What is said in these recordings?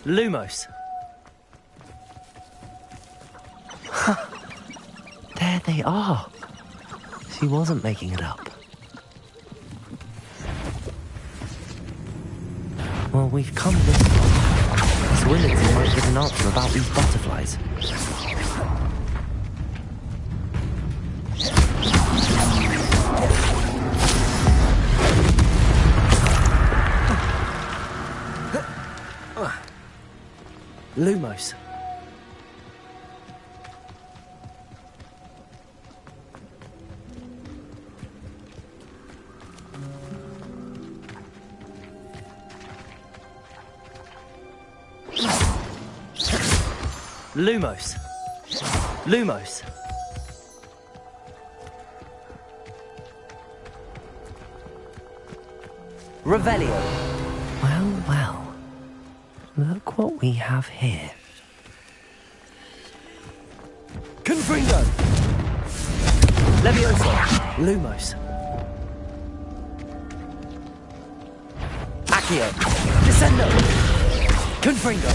Lumos. There they are. She wasn't making it up. Well, we've come this far. Swillerton might get an answer about these butterflies. Lumos. Lumos. Lumos. Revelio. Well, well. Look what we have here. Confringo. Levioso. Lumos. Accio. Descendo. Confringo.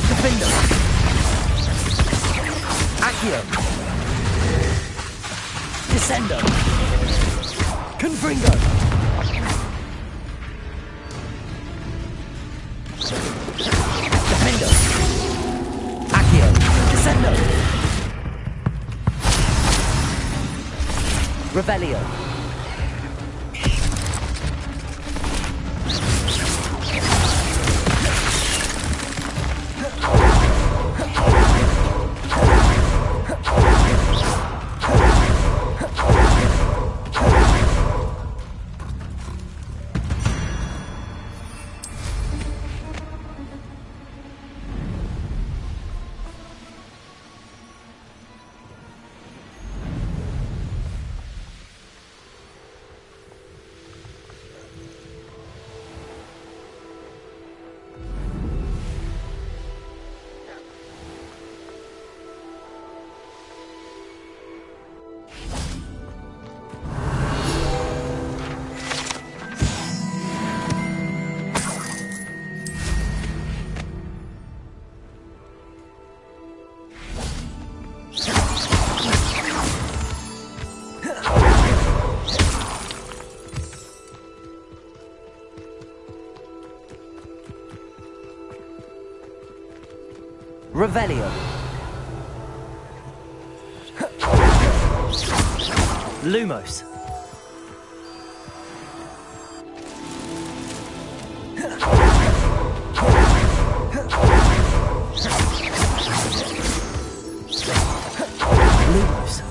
Defendo. Accio. Descendo. Confringo. Defendo. Accio. Descendo. Revelio. Revelio. Lumos. Lumos.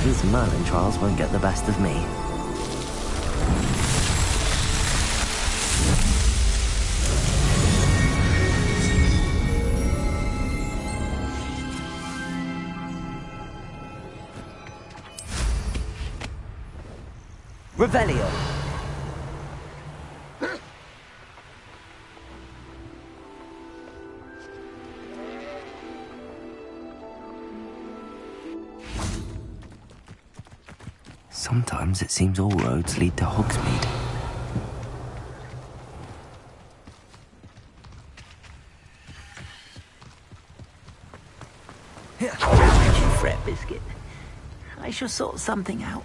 These Merlin trials won't get the best of me. Revelio. Sometimes it seems all roads lead to Hogsmeade. Don't you fret, Biscuit. I shall sort something out.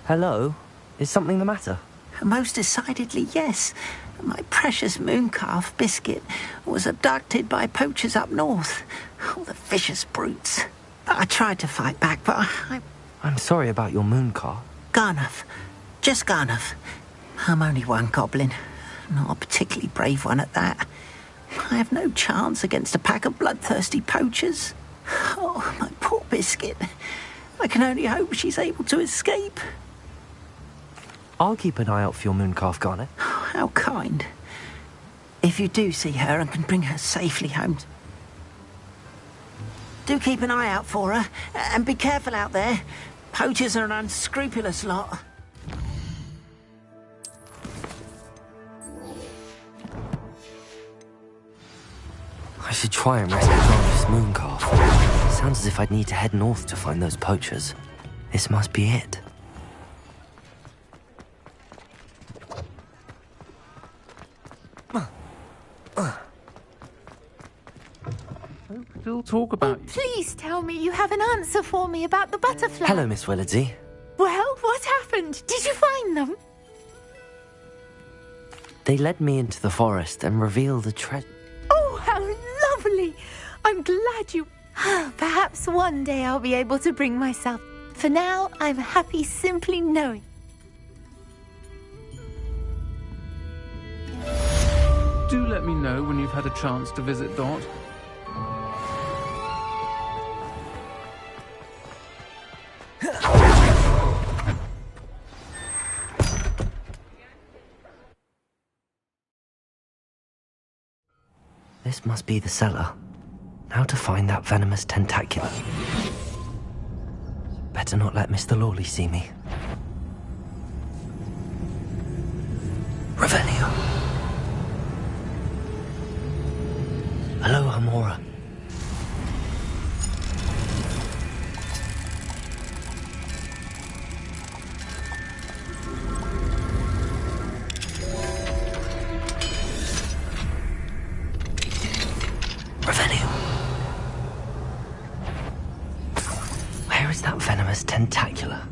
Hello? Is something the matter? Most decidedly, yes. My precious mooncalf, Biscuit, was abducted by poachers up north. Oh, the vicious brutes. I tried to fight back, but I'm sorry about your mooncar. Garnuff. Just Garnuff. I'm only one goblin. Not a particularly brave one at that. I have no chance against a pack of bloodthirsty poachers. Oh, my poor Biscuit. I can only hope she's able to escape. I'll keep an eye out for your mooncalf, Garnet. Oh, how kind. If you do see her and can bring her safely home, do keep an eye out for her, and be careful out there. Poachers are an unscrupulous lot. I should try and rescue Garneth's mooncalf. Sounds as if I'd need to head north to find those poachers. This must be it. Still talk about you. Please tell me you have an answer for me about the butterfly. Hello, Miss Willardsey. Well, what happened? Did you find them? They led me into the forest and revealed the treasure. Oh, how lovely! I'm glad you... Perhaps one day I'll be able to bring myself. For now, I'm happy simply knowing. Do let me know when you've had a chance to visit Dot. This must be the cellar. How to find that venomous tentacula? Better not let Mr. Lawley see me. Revelio. Hello, Hamora. Revelio. Where is that venomous tentacula?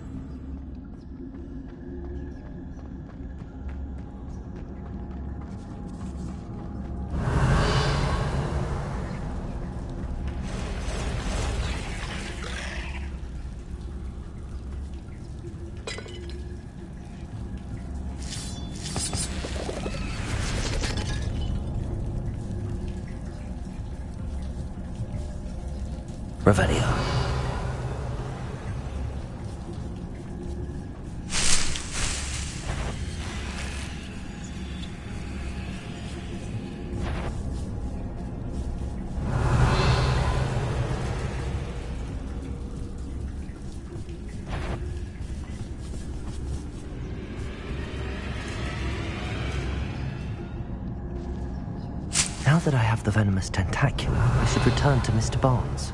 Revelio. Now that I have the venomous tentacula, I should return to Mr. Barnes.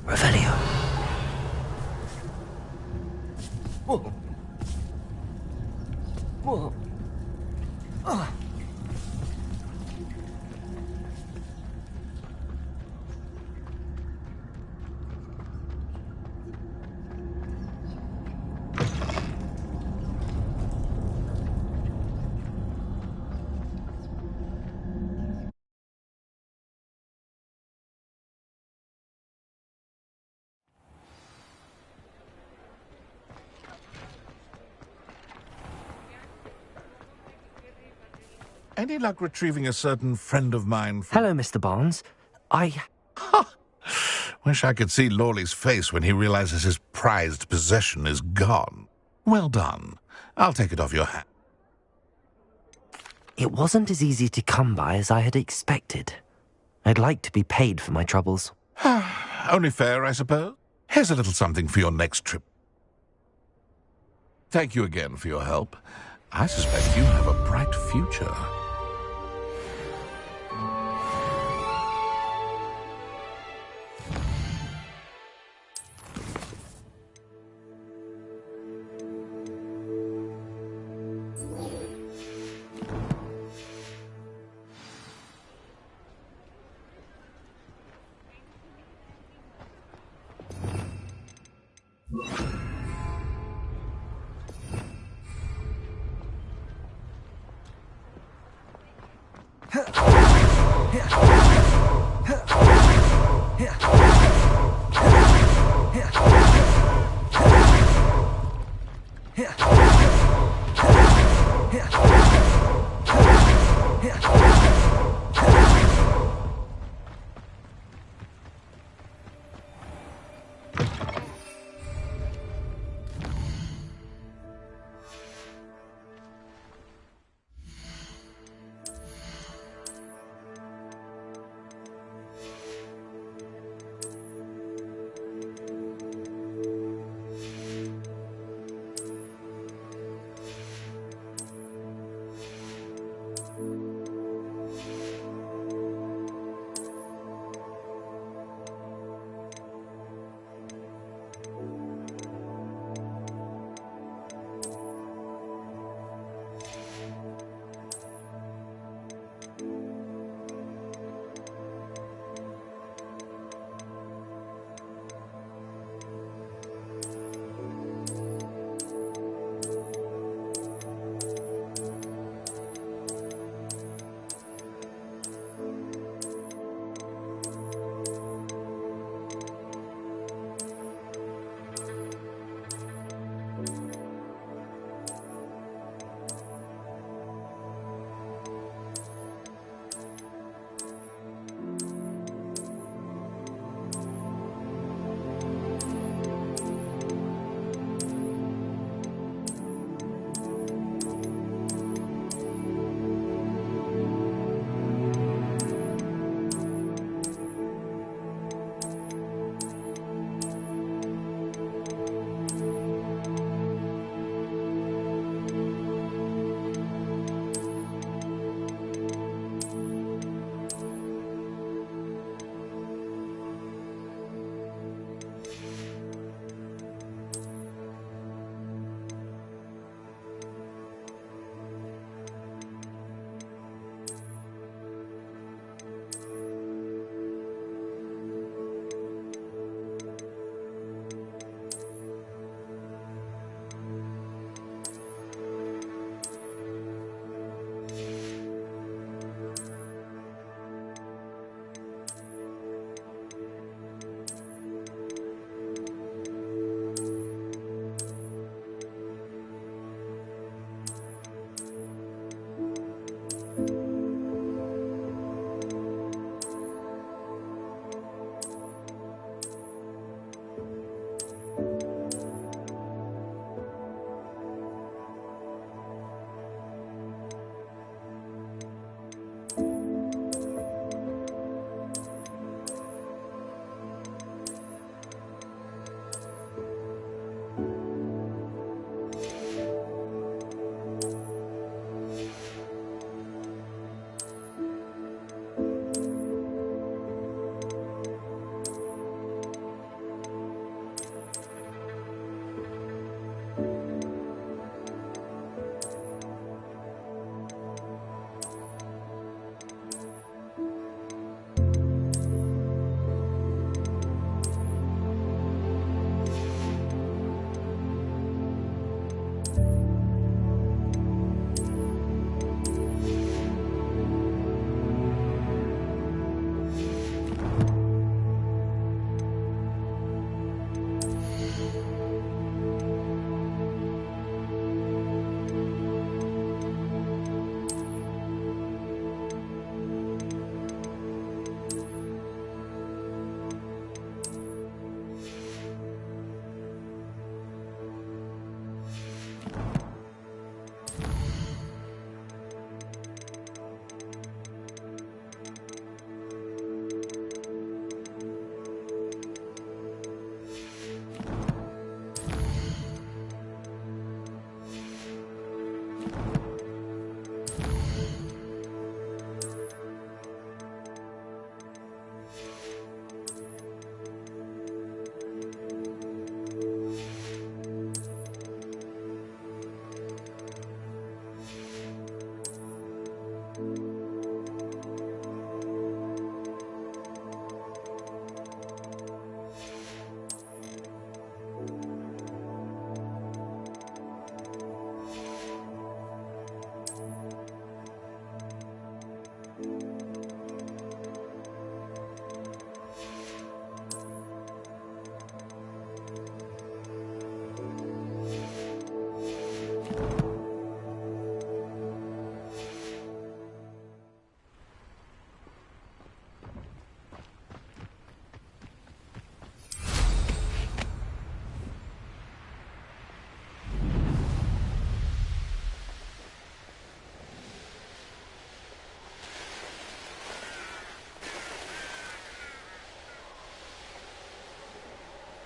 Revelio. Whoa. Whoa. Any luck retrieving a certain friend of mine from... Hello, Mr. Barnes. Wish I could see Lawley's face when he realizes his prized possession is gone. Well done. I'll take it off your hands. It wasn't as easy to come by as I had expected. I'd like to be paid for my troubles. Only fair, I suppose. Here's a little something for your next trip. Thank you again for your help. I suspect you have a bright future.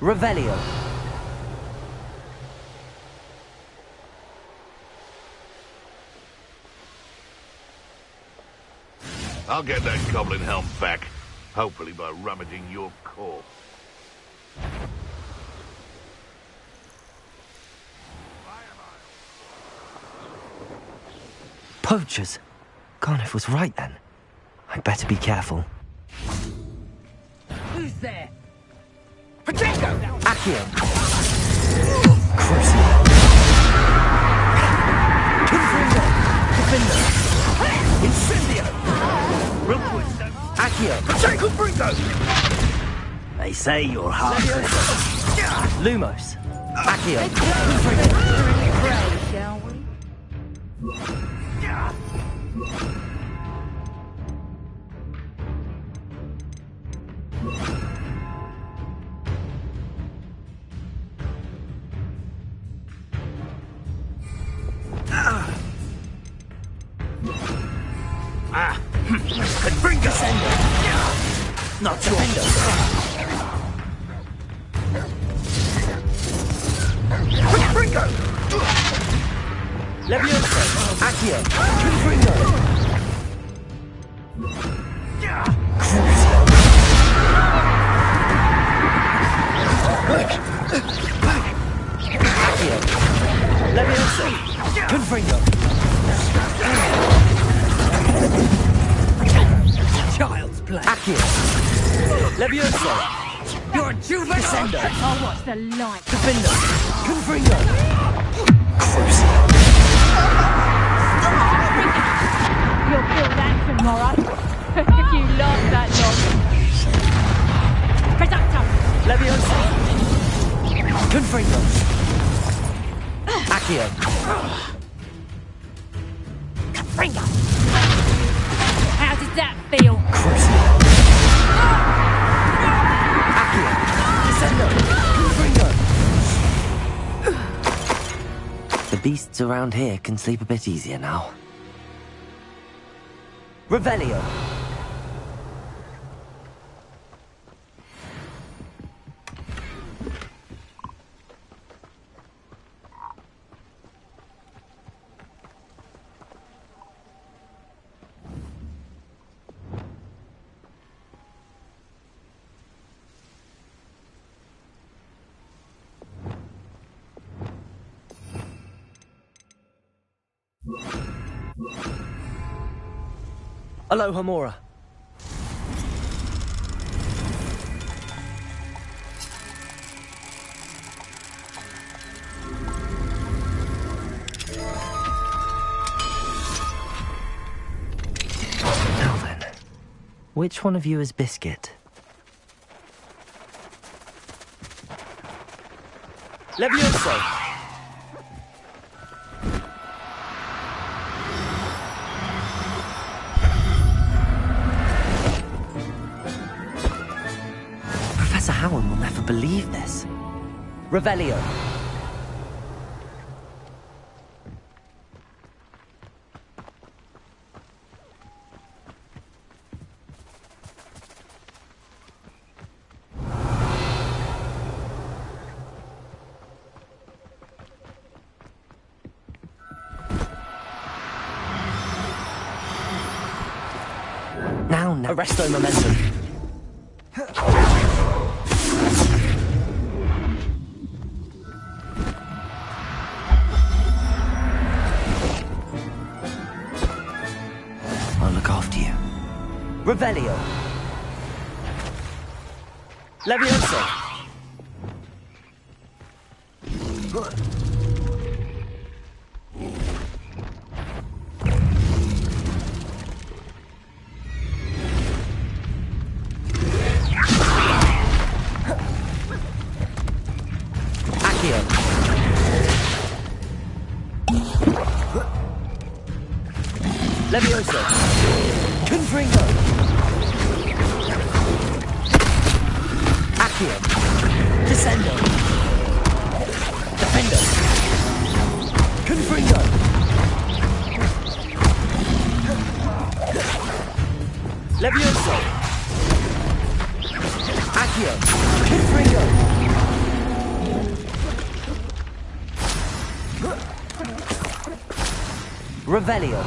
Revelio. I'll get that goblin helm back. Hopefully by rummaging your corpse. Poachers. Garniff was right then. I'd better be careful. Who's there? Protego! Accio. Crucible. Confringo. Defender. Incendio. Accio. Protego Bringo! They say you're hard. Lumos. Accio. Pray, shall we? Confringo. Not Defender. Bringo! Levioso. Accio. Confringo. Accio. Levioso. Confringo. Child's play. Accio. Levioso. You're a juvenile! Descendo. I'll watch the light. Defender. Confringo. You'll feel that tomorrow. If you last that long. Presacto! Levioso. Confringo. Accio. Bringo! How did that feel? Accio. Descendo. Confringo. The beasts around here can sleep a bit easier now. Revelio. Aloha Mora. Now then, which one of you is Biscuit? Levioso. Professor Howard will never believe this. Revelio. Now, Arresto Momentum. I'll look after you. Revelio. Levioso. Accio. Levioso. Confringo. Accio. Descendo. Defender. Confringo. Levioso. Accio. Confringo. Revelio.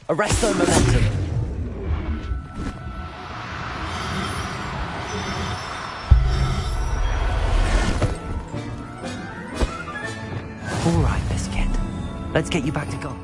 Arresto momentum. All right, Biscuit. Let's get you back to God.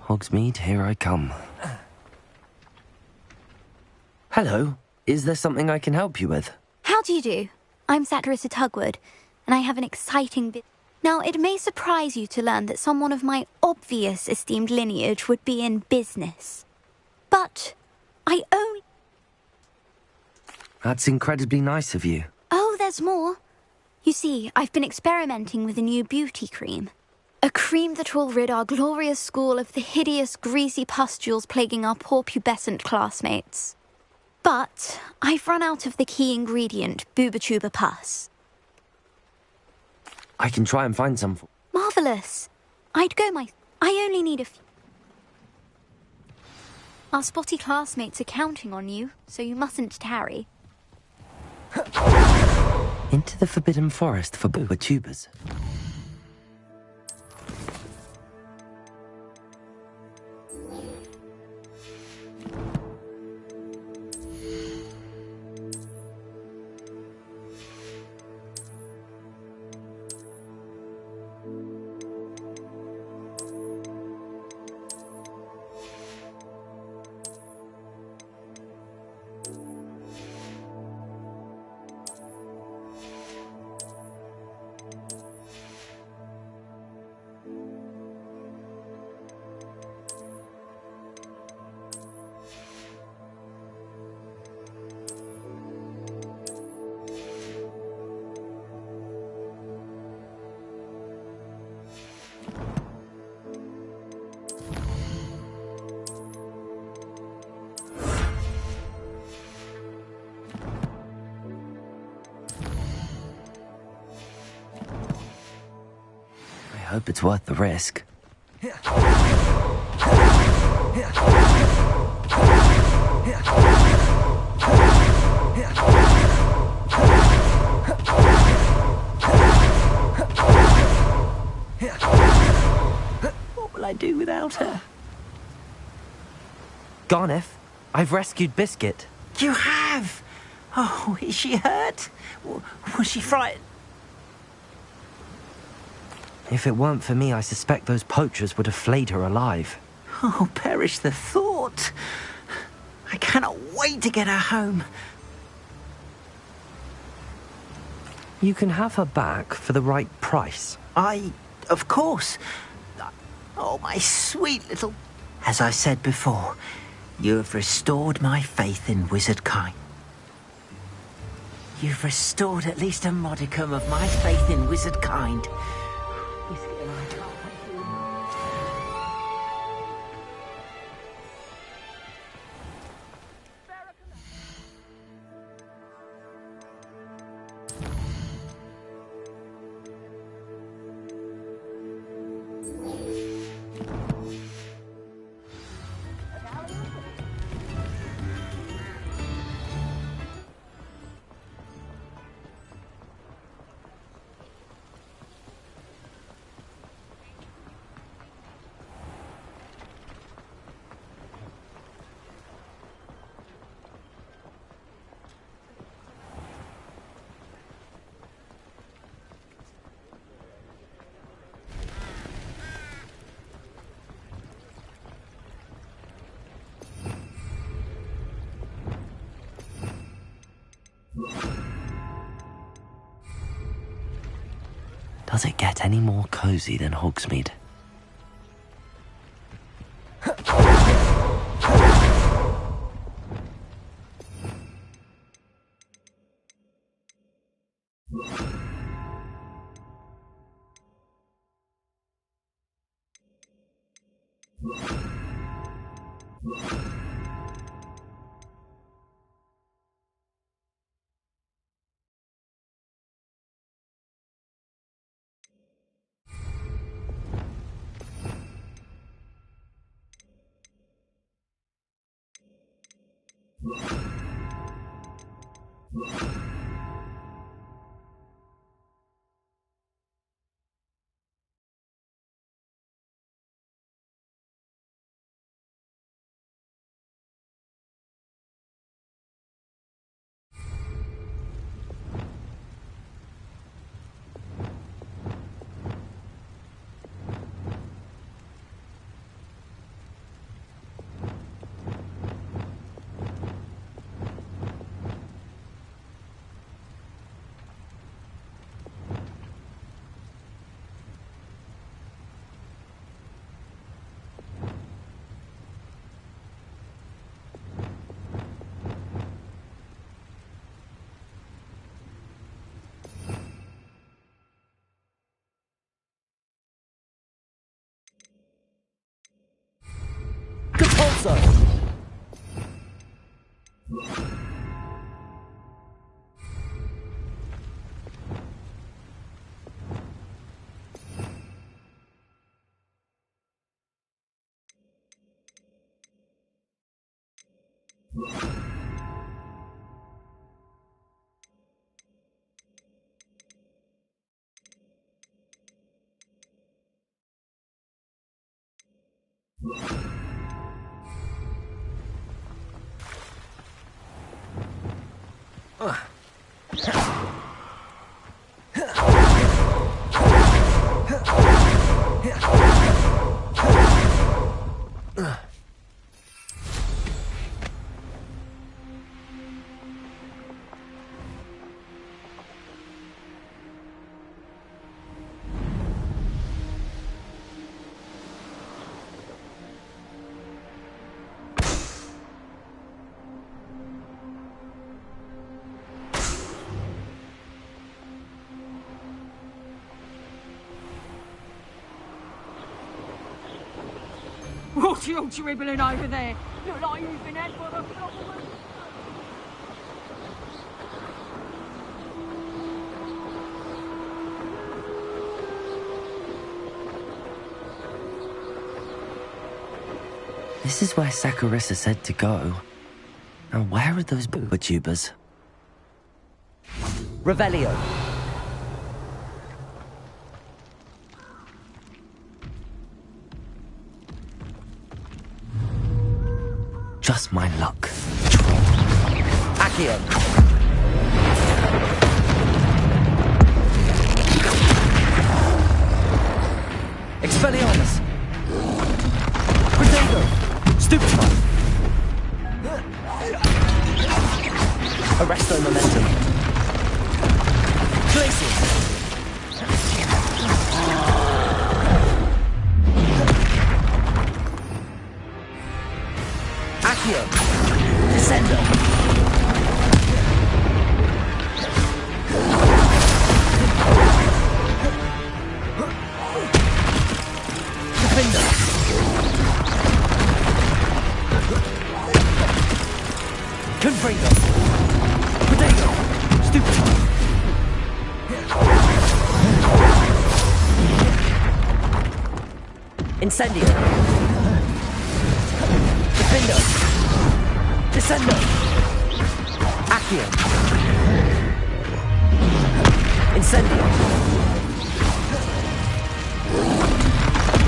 Hogsmeade, here I come. Hello. Is there something I can help you with? How do you do? I'm Satirissa Tugwood, and I have an exciting bit. Now, it may surprise you to learn that someone of my obvious esteemed lineage would be in business. But I only... That's incredibly nice of you. Oh, there's more. You see, I've been experimenting with a new beauty cream. A cream that will rid our glorious school of the hideous, greasy pustules plaguing our poor pubescent classmates. But I've run out of the key ingredient, Booba-Tuba pus. I can try and find some. Marvellous. I only need a few. Our spotty classmates are counting on you, so you mustn't tarry. Into the Forbidden Forest for Booba-Tubas. I hope it's worth the risk. What will I do without her? Garneth, I've rescued Biscuit. You have? Oh, is she hurt? Was she frightened? If it weren't for me, I suspect those poachers would have flayed her alive. Oh, perish the thought. I cannot wait to get her home. You can have her back for the right price. Of course. Oh, my sweet little... As I said before, you have restored my faith in wizard kind. You've restored at least a modicum of my faith in wizard kind. Does it get any more cozy than Hogsmeade? Also. What you all dribbling over there? Look like you've been had by the flopper. This is where Saccharissa said to go. Now where are those booba tubers? Revelio. Just my luck. Accio. Expelliarmus. Protego. Stupefy. Arresto momentum. Glacius. Accio. Descendo. Defender. Confringo. Protego. Stupefy. Incendio. Defendo. Descendo. Accio. Incendio.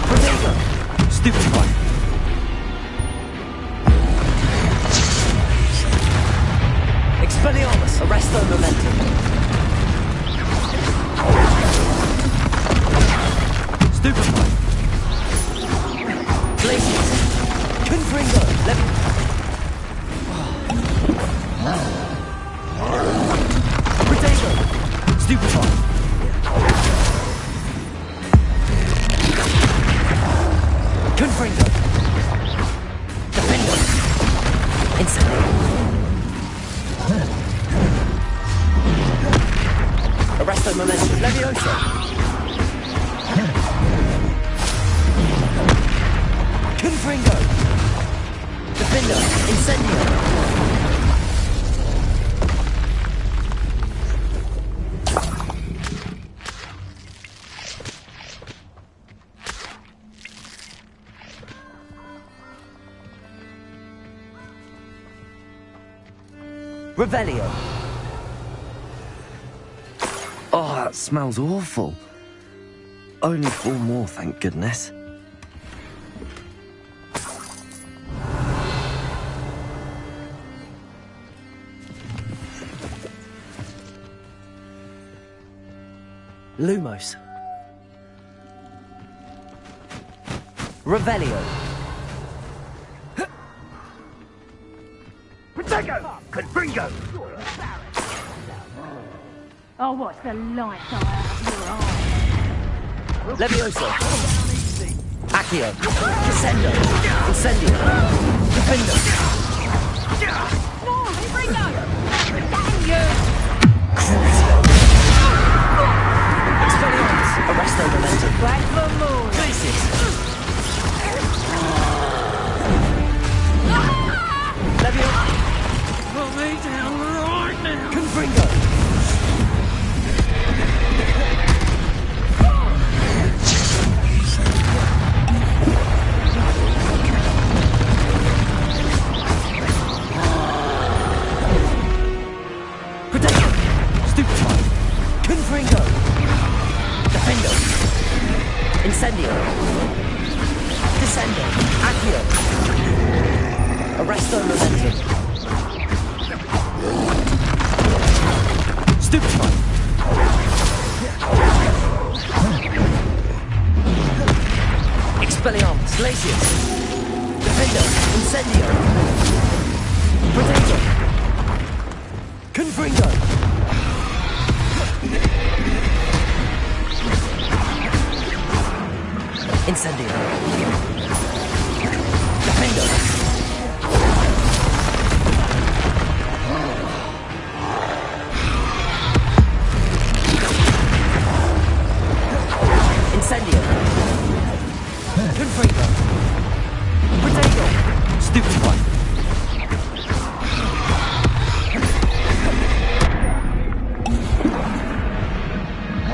Protego. Stupefy. Expelliarmus. Arresto momentum. Stupefy. Glacius. Confringo. Protego. Stupefy. Confringo. Defender. Instantly. Arresto momentum. Levioso. Confringo. Defender. Incendio. Revelio. Oh, that smells awful. Only 4 more, thank goodness. Lumos. Revelio. Confringo! Oh, what's the light out of your eyes? Levioso. Accio. Descendo. Incendio. Defender. No, Confringo! Damn you! Expelliarmus. Arresto momentum. Back for more! Glacius. Levio. Put me down right now! Confringo. Protector. Stupefy. Confringo. Defendo. Incendio. Descendo. Accio. Arresto momentum. Stupefy. Expelliarmus. Glacius. Defendo. Incendio. Protector. Confringo. Incendio. Defendo. Incendio. Confringo. Protego. Stupefy.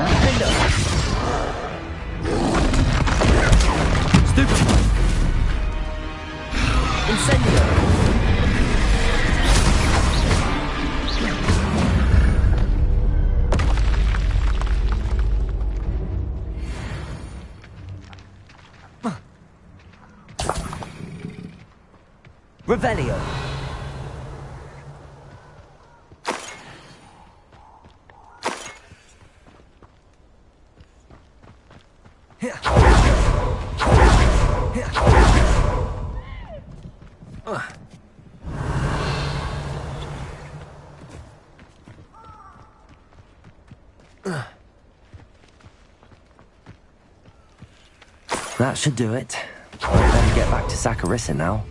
Defendo. Stupefy. Incendio. Revelio. That should do it. I'd better get back to Saccharissa now.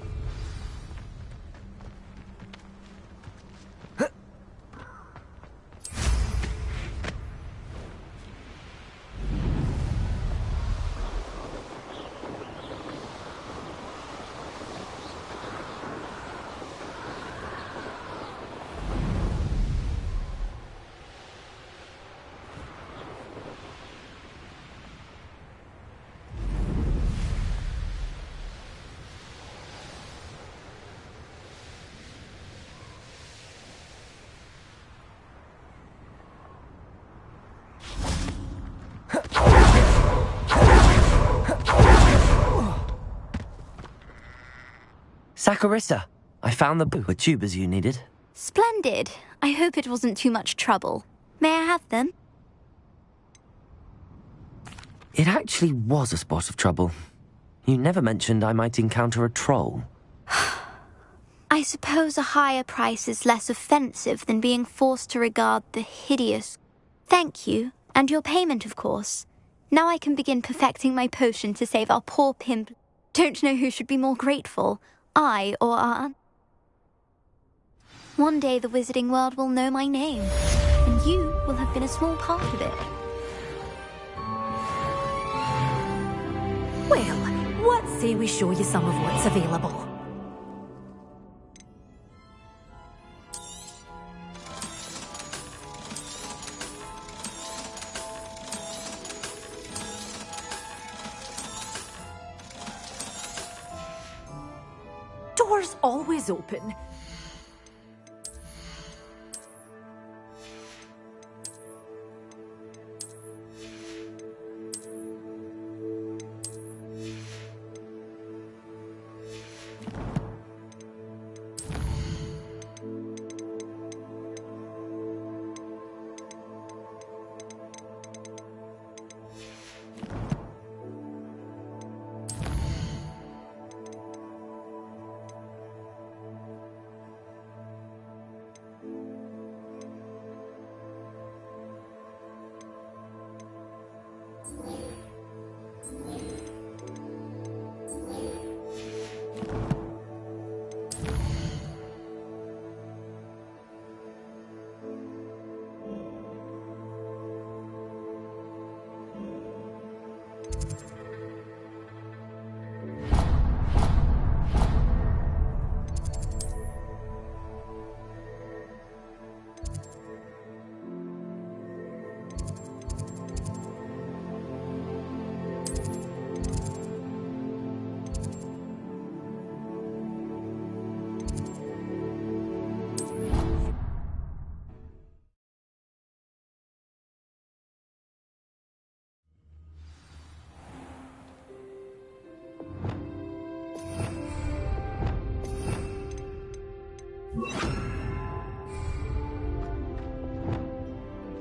Saccharissa, I found the tubers you needed. Splendid. I hope it wasn't too much trouble. May I have them? It actually was a spot of trouble. You never mentioned I might encounter a troll. I suppose a higher price is less offensive than being forced to regard the hideous. Thank you, and your payment, of course. Now I can begin perfecting my potion to save our poor pimp. Don't know who should be more grateful, I or our aunt. One day the wizarding world will know my name, and you will have been a small part of it. Well, what say we show you some of what's available? Doors always open.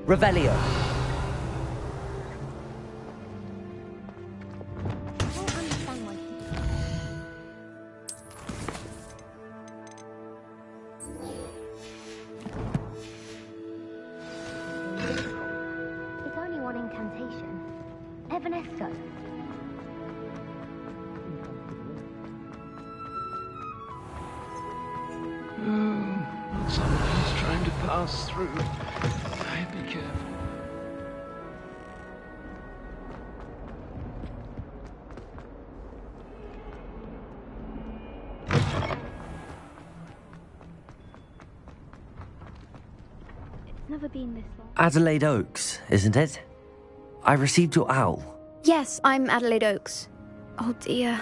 Revelio. It's only one incantation. Evanesco. Someone's trying to pass through. Be careful. It's never been this long. Adelaide Oaks, isn't it? I received your owl. Yes, I'm Adelaide Oaks. Oh dear.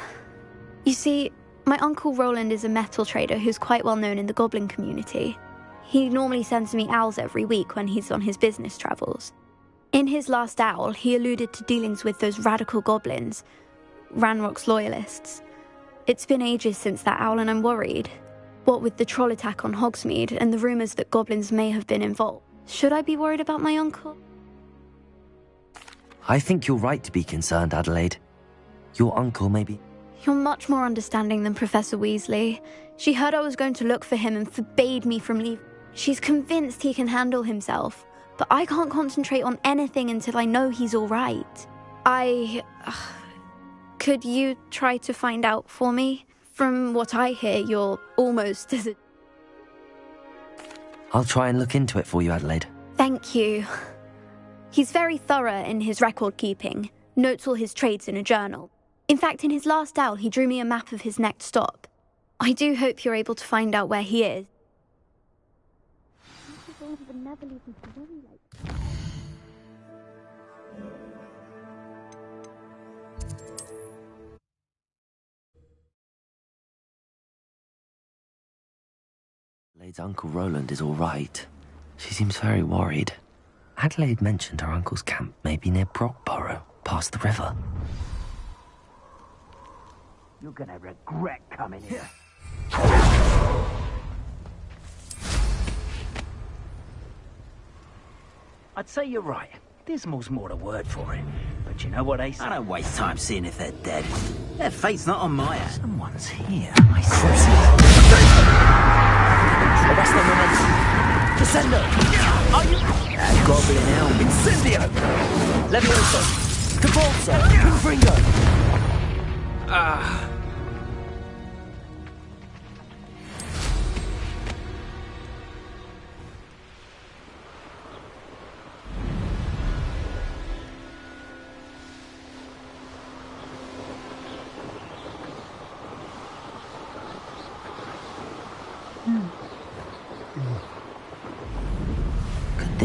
You see, my Uncle Roland is a metal trader who's quite well known in the goblin community. He normally sends me owls every week when he's on his business travels. In his last owl, he alluded to dealings with those radical goblins, Ranrock's loyalists. It's been ages since that owl and I'm worried. What with the troll attack on Hogsmeade and the rumours that goblins may have been involved. Should I be worried about my uncle? I think you're right to be concerned, Adelaide. Your uncle may be... You're much more understanding than Professor Weasley. She heard I was going to look for him and forbade me from leaving. She's convinced he can handle himself, but I can't concentrate on anything until I know he's all right. Could you try to find out for me? From what I hear, you're almost as a... I'll try and look into it for you, Adelaide. Thank you. He's very thorough in his record keeping, notes all his trades in a journal. In fact, in his last owl, he drew me a map of his next stop. I do hope you're able to find out where he is. Adelaide's Uncle Roland is all right. She seems very worried. Adelaide mentioned her uncle's camp may be near Brockborough, past the river. You're gonna regret coming here. I'd say you're right. Dismal's more the word for it. But you know what they say? I don't waste time seeing if they're dead. Their fate's not on my hands. Someone's here. I sense it. Arrest them, women. Descendo! Are you... Goblin Elm. Incendio! Levioso! Cabalzo! Confringo!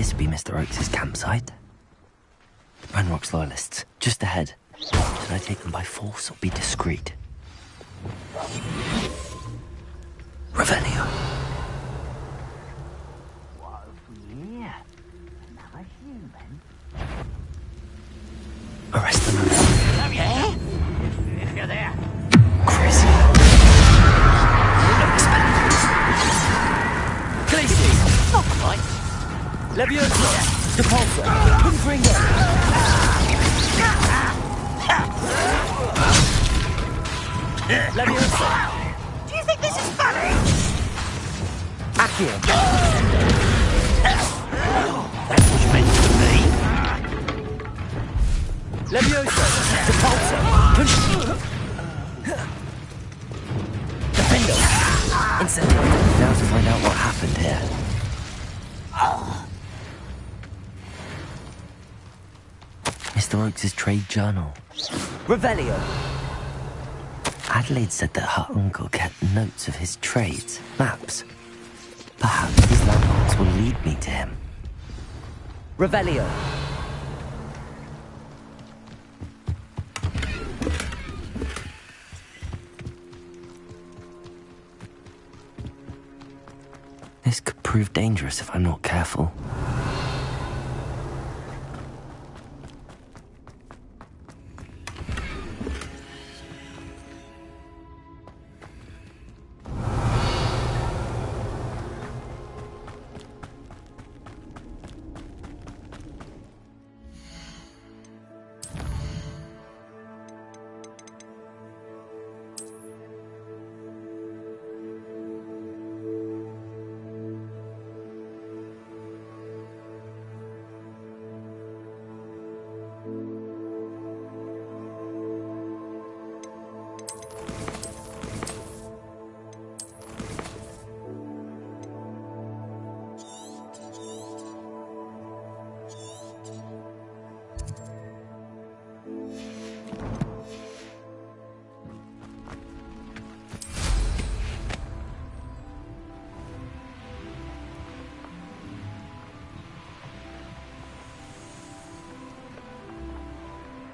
this be Mr. Oakes' campsite? Ranrock's loyalists, just ahead. Should I take them by force or be discreet? Revelio. Yeah. Another human. Arrest them. If you're there. Crazy. Glacy! Not quite. Leviosa! Depulso! Confringo! Leviosa! Do you think this is funny? Accio! That's what you meant to be. Leviosa! Depulso! Defendo! Incendio! Now to find out what happened here. Mr. Oakes' trade journal. Revelio! Adelaide said that her uncle kept notes of his trades, maps. Perhaps these landmarks will lead me to him. Revelio! This could prove dangerous if I'm not careful.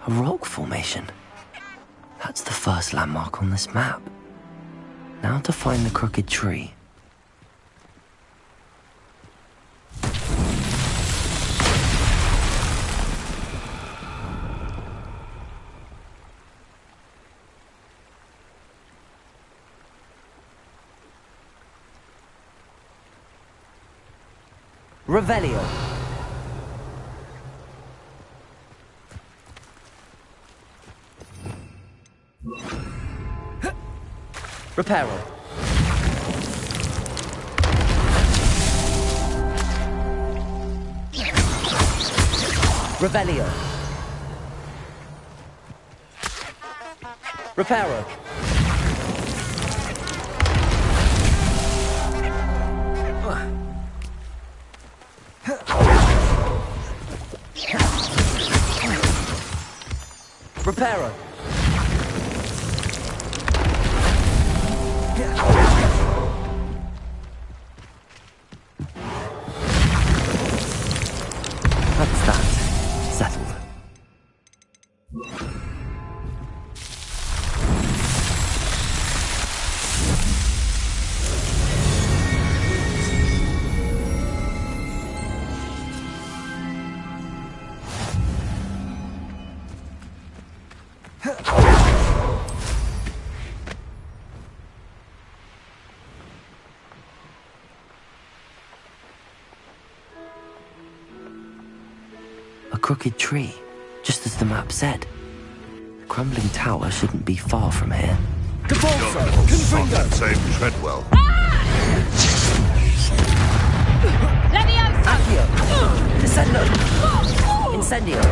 A rock formation. That's the first landmark on this map. Now to find the crooked tree. Revelio! Reparo. Revelio. Reparo. Reparo. That's that. Settled. A crooked tree, just as the map said. The crumbling tower shouldn't be far from here. Not that same Treadwell. Leviosa! Accio! Descendo! Incendio!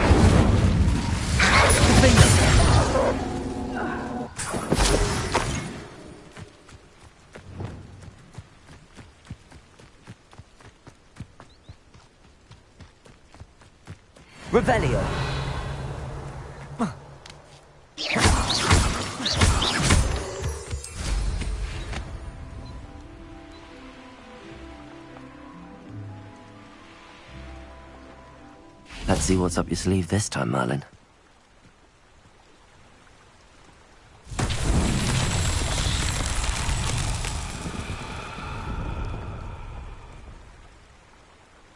Revelio! Let's see what's up your sleeve this time, Merlin.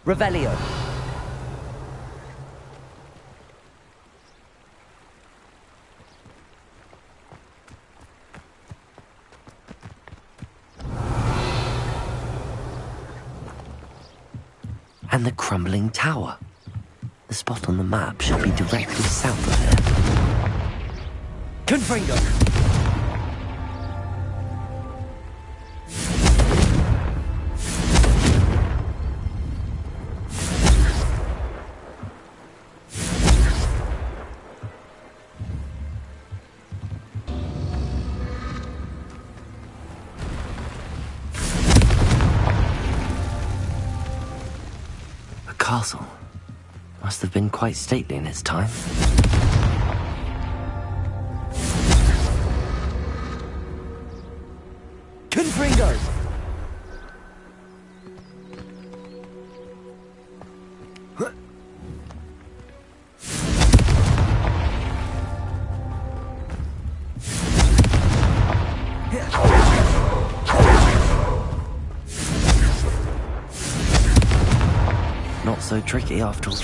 Revelio. And the crumbling tower. The spot on the map should be directly south of here. Confringo. A castle. Must have been quite stately in its time. Confringo. Not so tricky after all.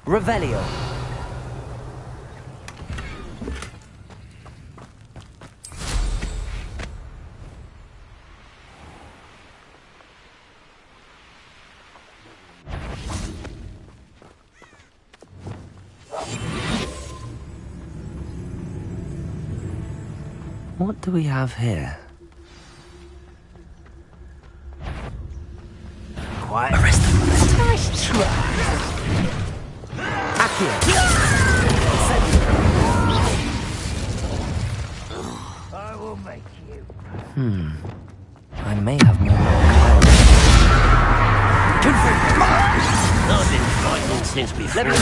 Revelio. What do we have here? Quiet. Arrest them. Nice try. I will make you. I may have more luck. Not been frightened since we Let me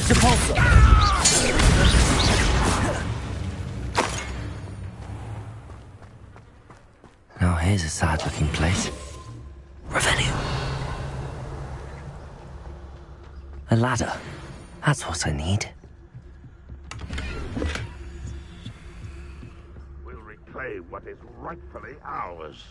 Sepulso. Now here's a sad-looking place. Revelio. A ladder. That's what I need. We'll reclaim what is rightfully ours.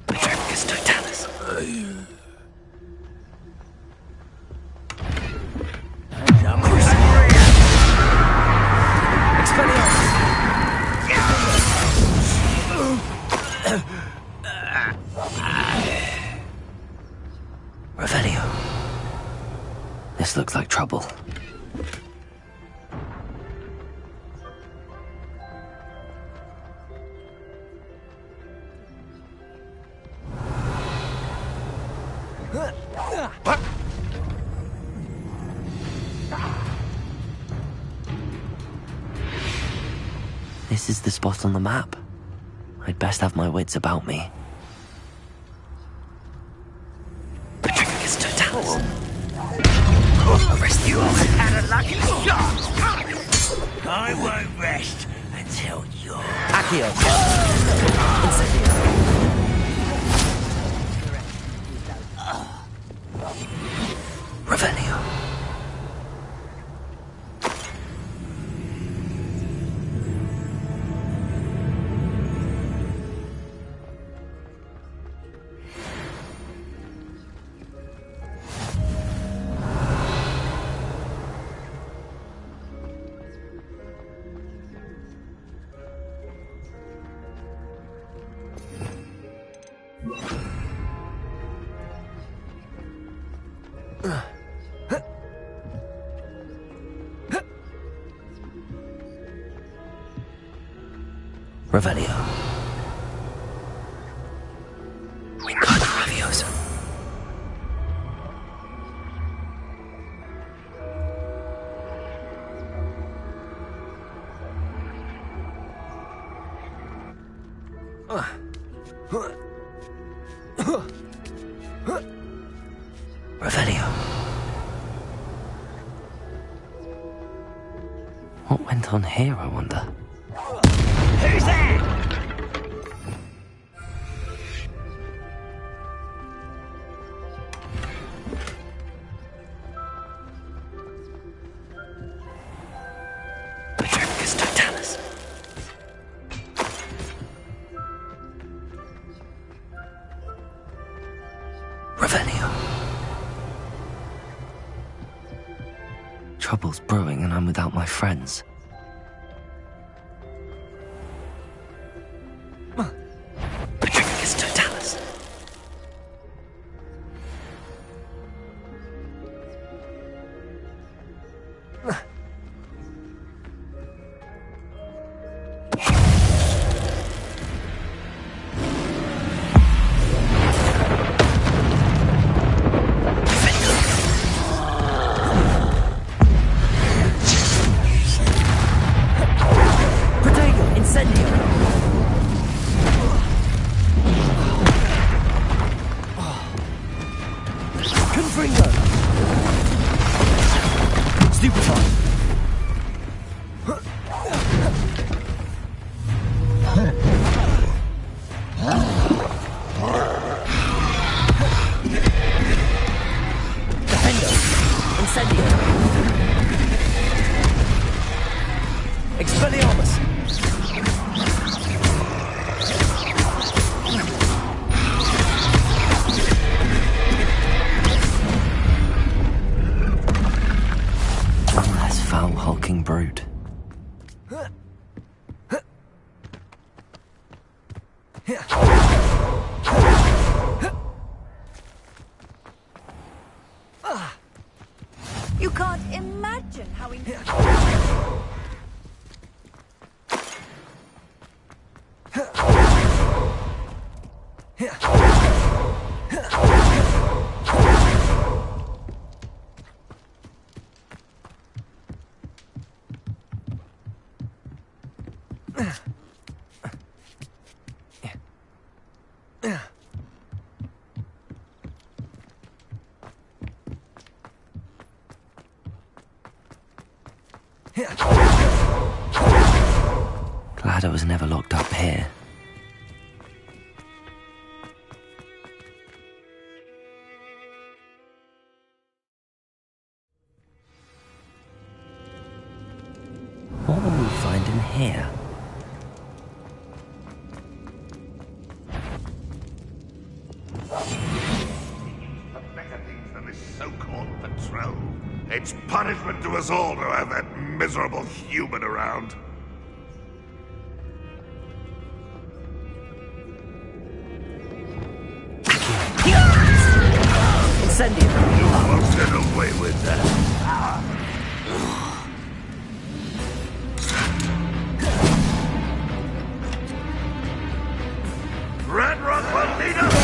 Patroclus Totalis. Revelio. This looks like trouble. This is the spot on the map. I'd best have my wits about me. Patroclus Totalis. Arrest you! Had a lucky shot. I won't rest until you're. Accio. Incendio. Revelio. Revelio. Wingardium Leviosa. Revelio. What went on here, I wonder? Who's there? Petricus Totalis. Revelio. Trouble's brewing and I'm without my friends. Petricus Totalis. Protego, incendio. Confringo. Stupefy. Defendo. Incendio. Expelliarmus. One less foul hulking brute. You can't imagine how Glad I was never locked up here. What will we find in here? Better things than this so-called patrol. It's punishment to us all to have that miserable human around. Incendio. You won't get away with that. Red Rock will lead us!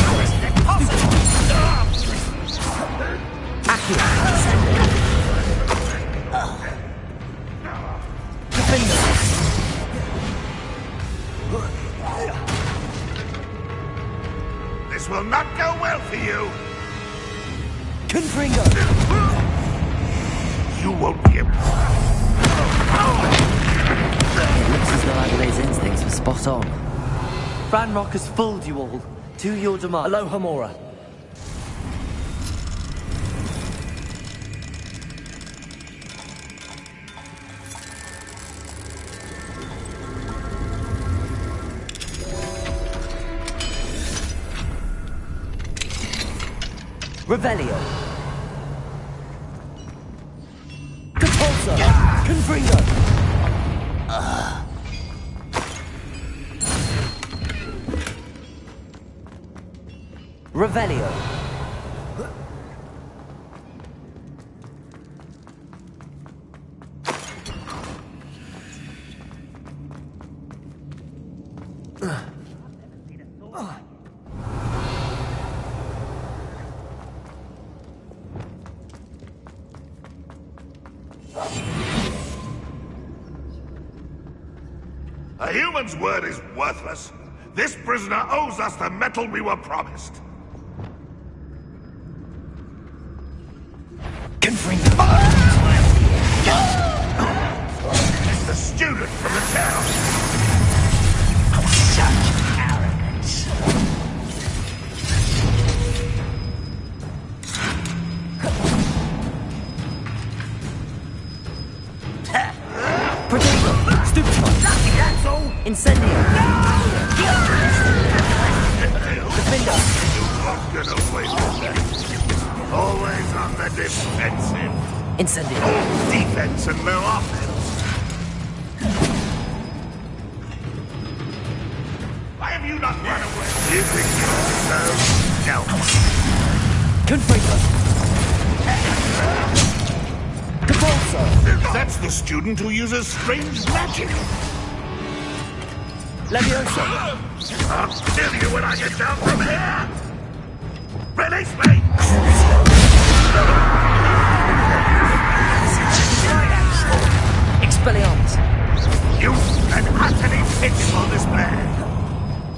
This will not go well for you. Confringo. You won't be able It looks as though Adelaide's instincts were spot on. Ranrock has fooled you all. To your demand. Aloha Mora. Revelio. Catapulta. Confringo. Revelio. A human's word is worthless. This prisoner owes us the metal we were promised. Confring. It's the student from the town. Such arrogance. Potato! Stupefy! That's all. Incendio! Defender! You won't get away with that. Always on the defensive. Incendio! All defense and no offense. Why have you not run away? You think you're so? No. Confringo! Capulso! That's the student who uses strange magic. Leviosa! I'll kill you when I get down from here. Release me! Expelliarmus! You an utterly pitiful display.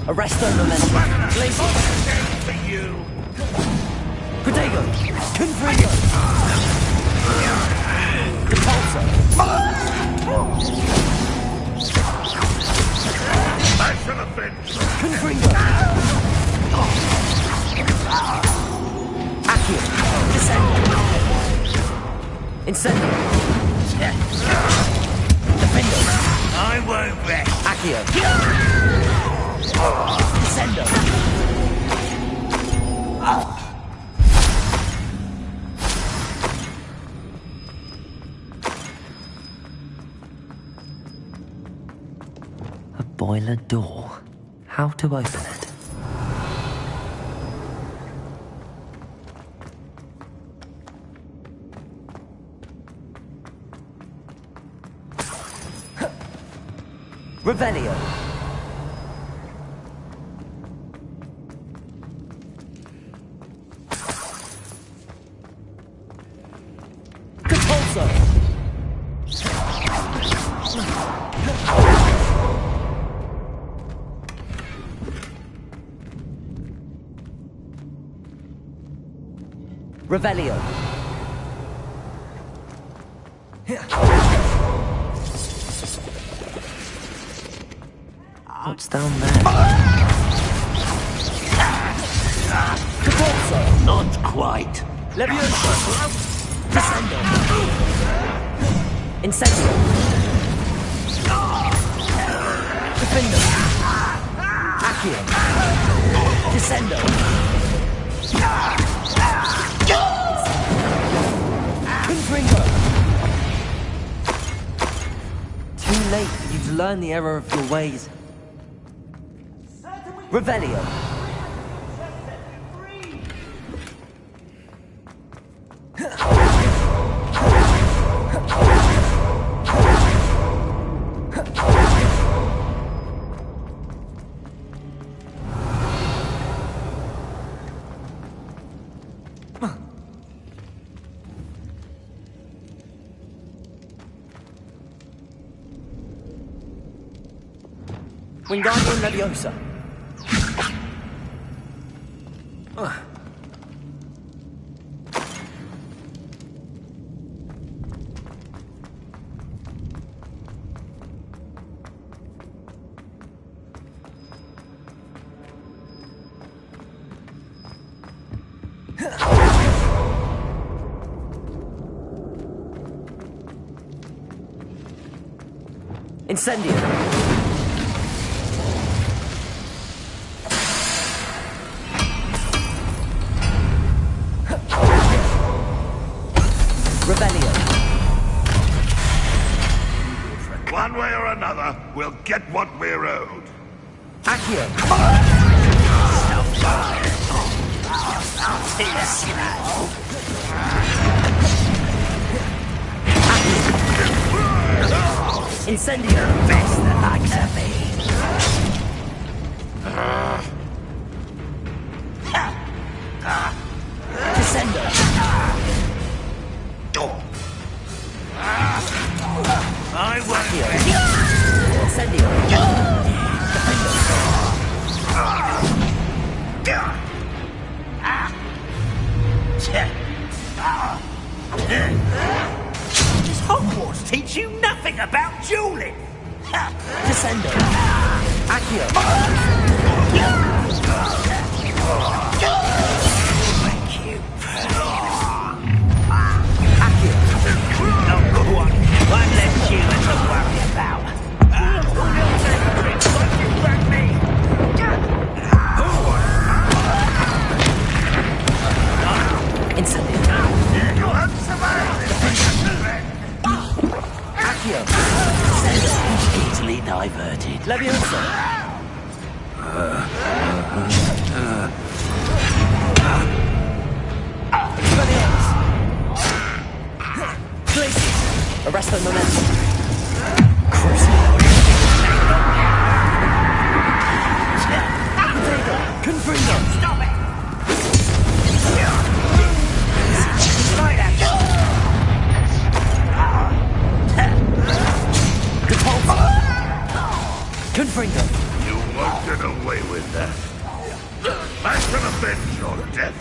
Arresto Momentum! Glacier! For you. Protego! Confringo! Capulso! I shall have been. Confringo! Accio! Descendo! Incendio! Defendo! I won't rest. Accio! Descendo! A boiler door. How to open it? Revelio! Capulso! Revelio! What's down there? Capulso! Not quite. Leviosa! Descendo! Incendio! Defendo! Accio! Descendo! Confringo! Too late for you to learn the error of your ways. Revelio! Wingardium Leviosa! Incendio! Revelio! One way or another, we'll get what we're owed. Accio! Incendio! Best that likes of me. Descendo! I won't. Does Hogwarts teach you nothing about dueling? Descendo. Accio. Thank you. Accio. Oh, go on. One less human to worry about. Won't you back me? Incendio. You won't survive this. Accio. Easily diverted. Leviosa. Glacius. Arrest the momentum. Confringo. Stop it! Confringo. You won't get away with that. I can avenge your death.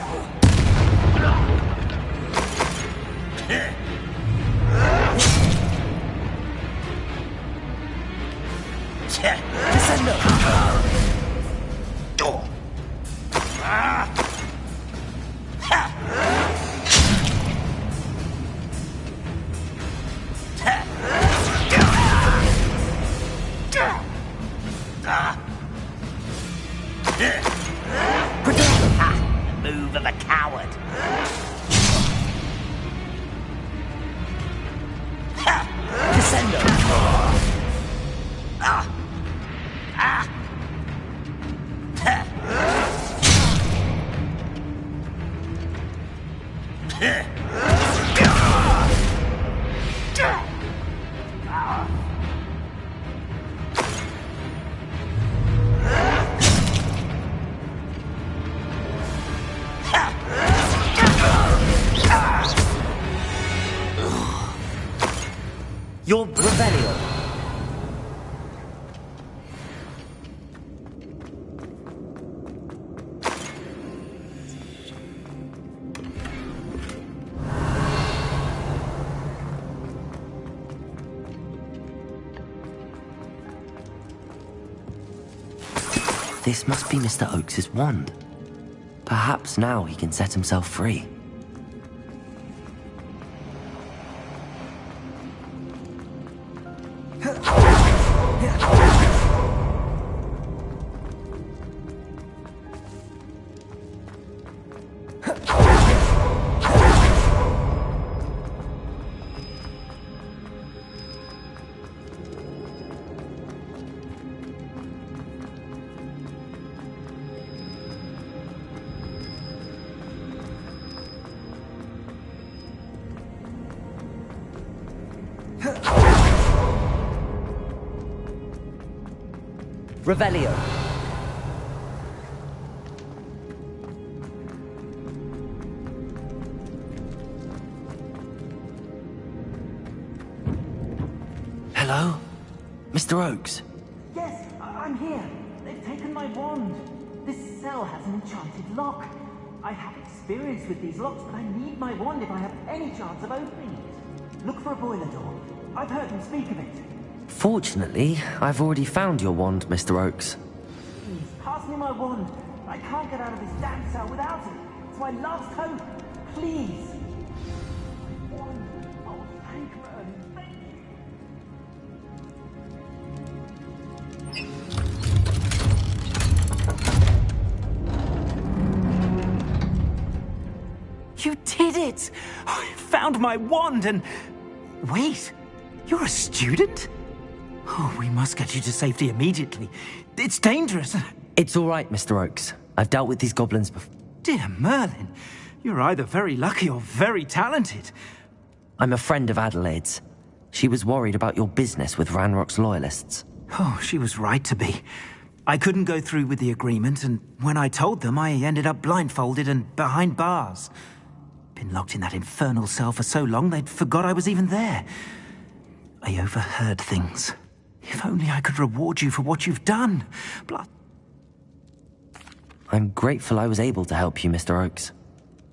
Descendo. Move of a coward. Descendo. Your Revelio. This must be Mr. Oakes's wand. Perhaps now he can set himself free. Revelio. Hello? Mr. Oakes? Yes, I'm here. They've taken my wand. This cell has an enchanted lock. I have experience with these locks, but I need my wand if I have any chance of opening it. Look for a boiler door. I've heard them speak of it. Fortunately, I've already found your wand, Mr. Oakes. Please, pass me my wand. I can't get out of this damn cell without it. It's my last hope. Please. Wand. Oh, thank Merlin. Thank you. You did it! I found my wand and... Wait, you're a student? Oh, we must get you to safety immediately. It's dangerous. It's all right, Mr. Oakes. I've dealt with these goblins before. Dear Merlin, you're either very lucky or very talented. I'm a friend of Adelaide's. She was worried about your business with Ranrock's loyalists. Oh, she was right to be. I couldn't go through with the agreement, and when I told them, I ended up blindfolded and behind bars. Been locked in that infernal cell for so long, they'd forgot I was even there. I overheard things. If only I could reward you for what you've done. Blood. I'm grateful I was able to help you, Mr. Oakes.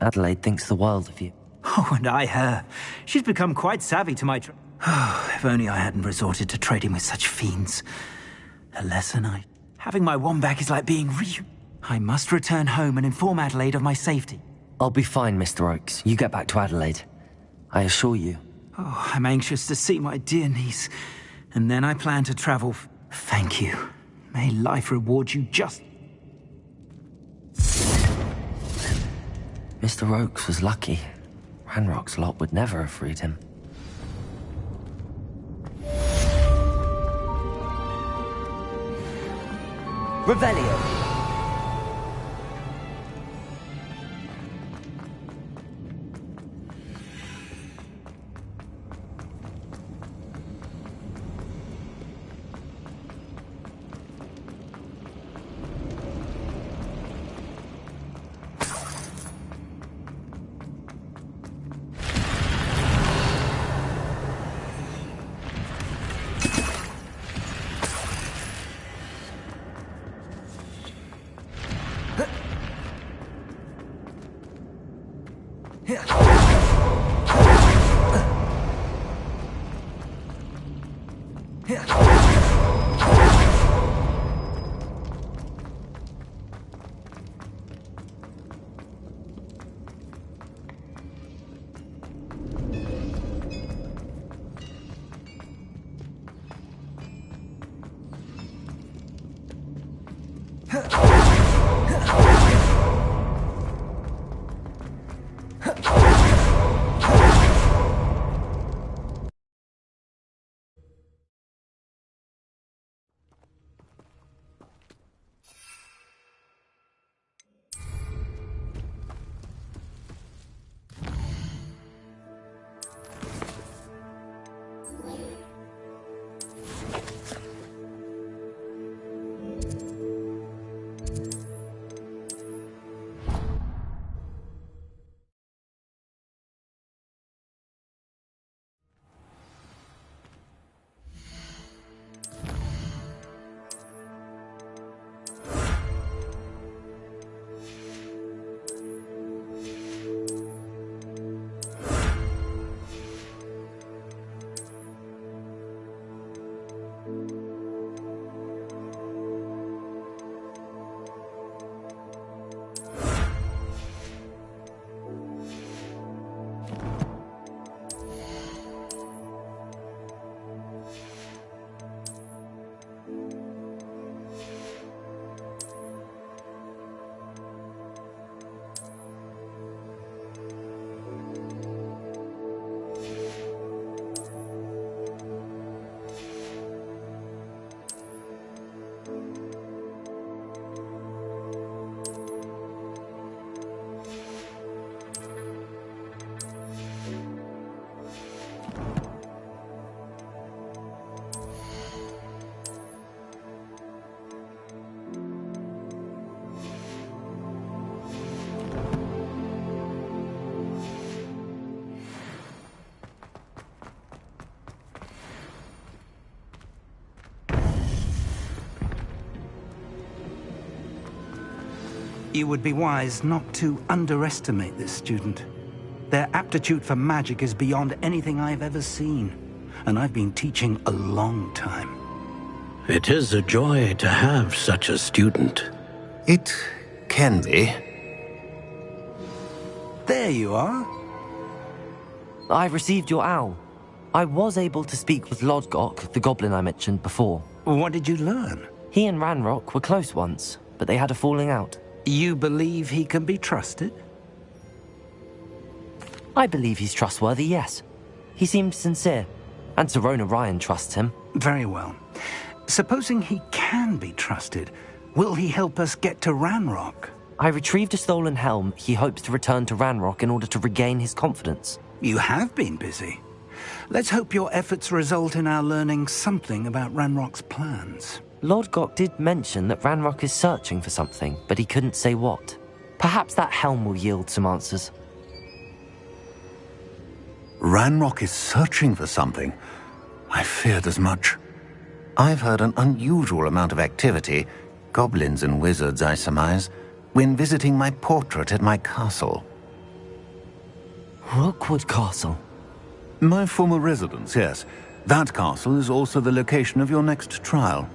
Adelaide thinks the world of you. Oh, and I her. She's become quite savvy to my Oh, if only I hadn't resorted to trading with such fiends. A lesson Having my wand back is like being I must return home and inform Adelaide of my safety. I'll be fine, Mr. Oakes. You get back to Adelaide. I assure you. Oh, I'm anxious to see my dear niece. And then I plan to travel. Thank you. May life reward you just... Mr. Oakes was lucky. Ranrock's lot would never have freed him. Revelio! You would be wise not to underestimate this student. Their aptitude for magic is beyond anything I've ever seen, and I've been teaching a long time. It is a joy to have such a student. It can be. There you are. I received your owl. I was able to speak with Lodgok, the goblin I mentioned before. What did you learn? He and Ranrock were close once, but they had a falling out. You believe he can be trusted? I believe he's trustworthy, yes. He seemed sincere, and Serona Ryan trusts him. Very well. Supposing he can be trusted, will he help us get to Ranrock? I retrieved a stolen helm. He hopes to return to Ranrock in order to regain his confidence. You have been busy. Let's hope your efforts result in our learning something about Ranrock's plans. Lodgok did mention that Ranrock is searching for something, but he couldn't say what. Perhaps that helm will yield some answers. Ranrock is searching for something? I feared as much. I've heard an unusual amount of activity, goblins and wizards, I surmise, when visiting my portrait at my castle. Rookwood Castle? My former residence, yes. That castle is also the location of your next trial.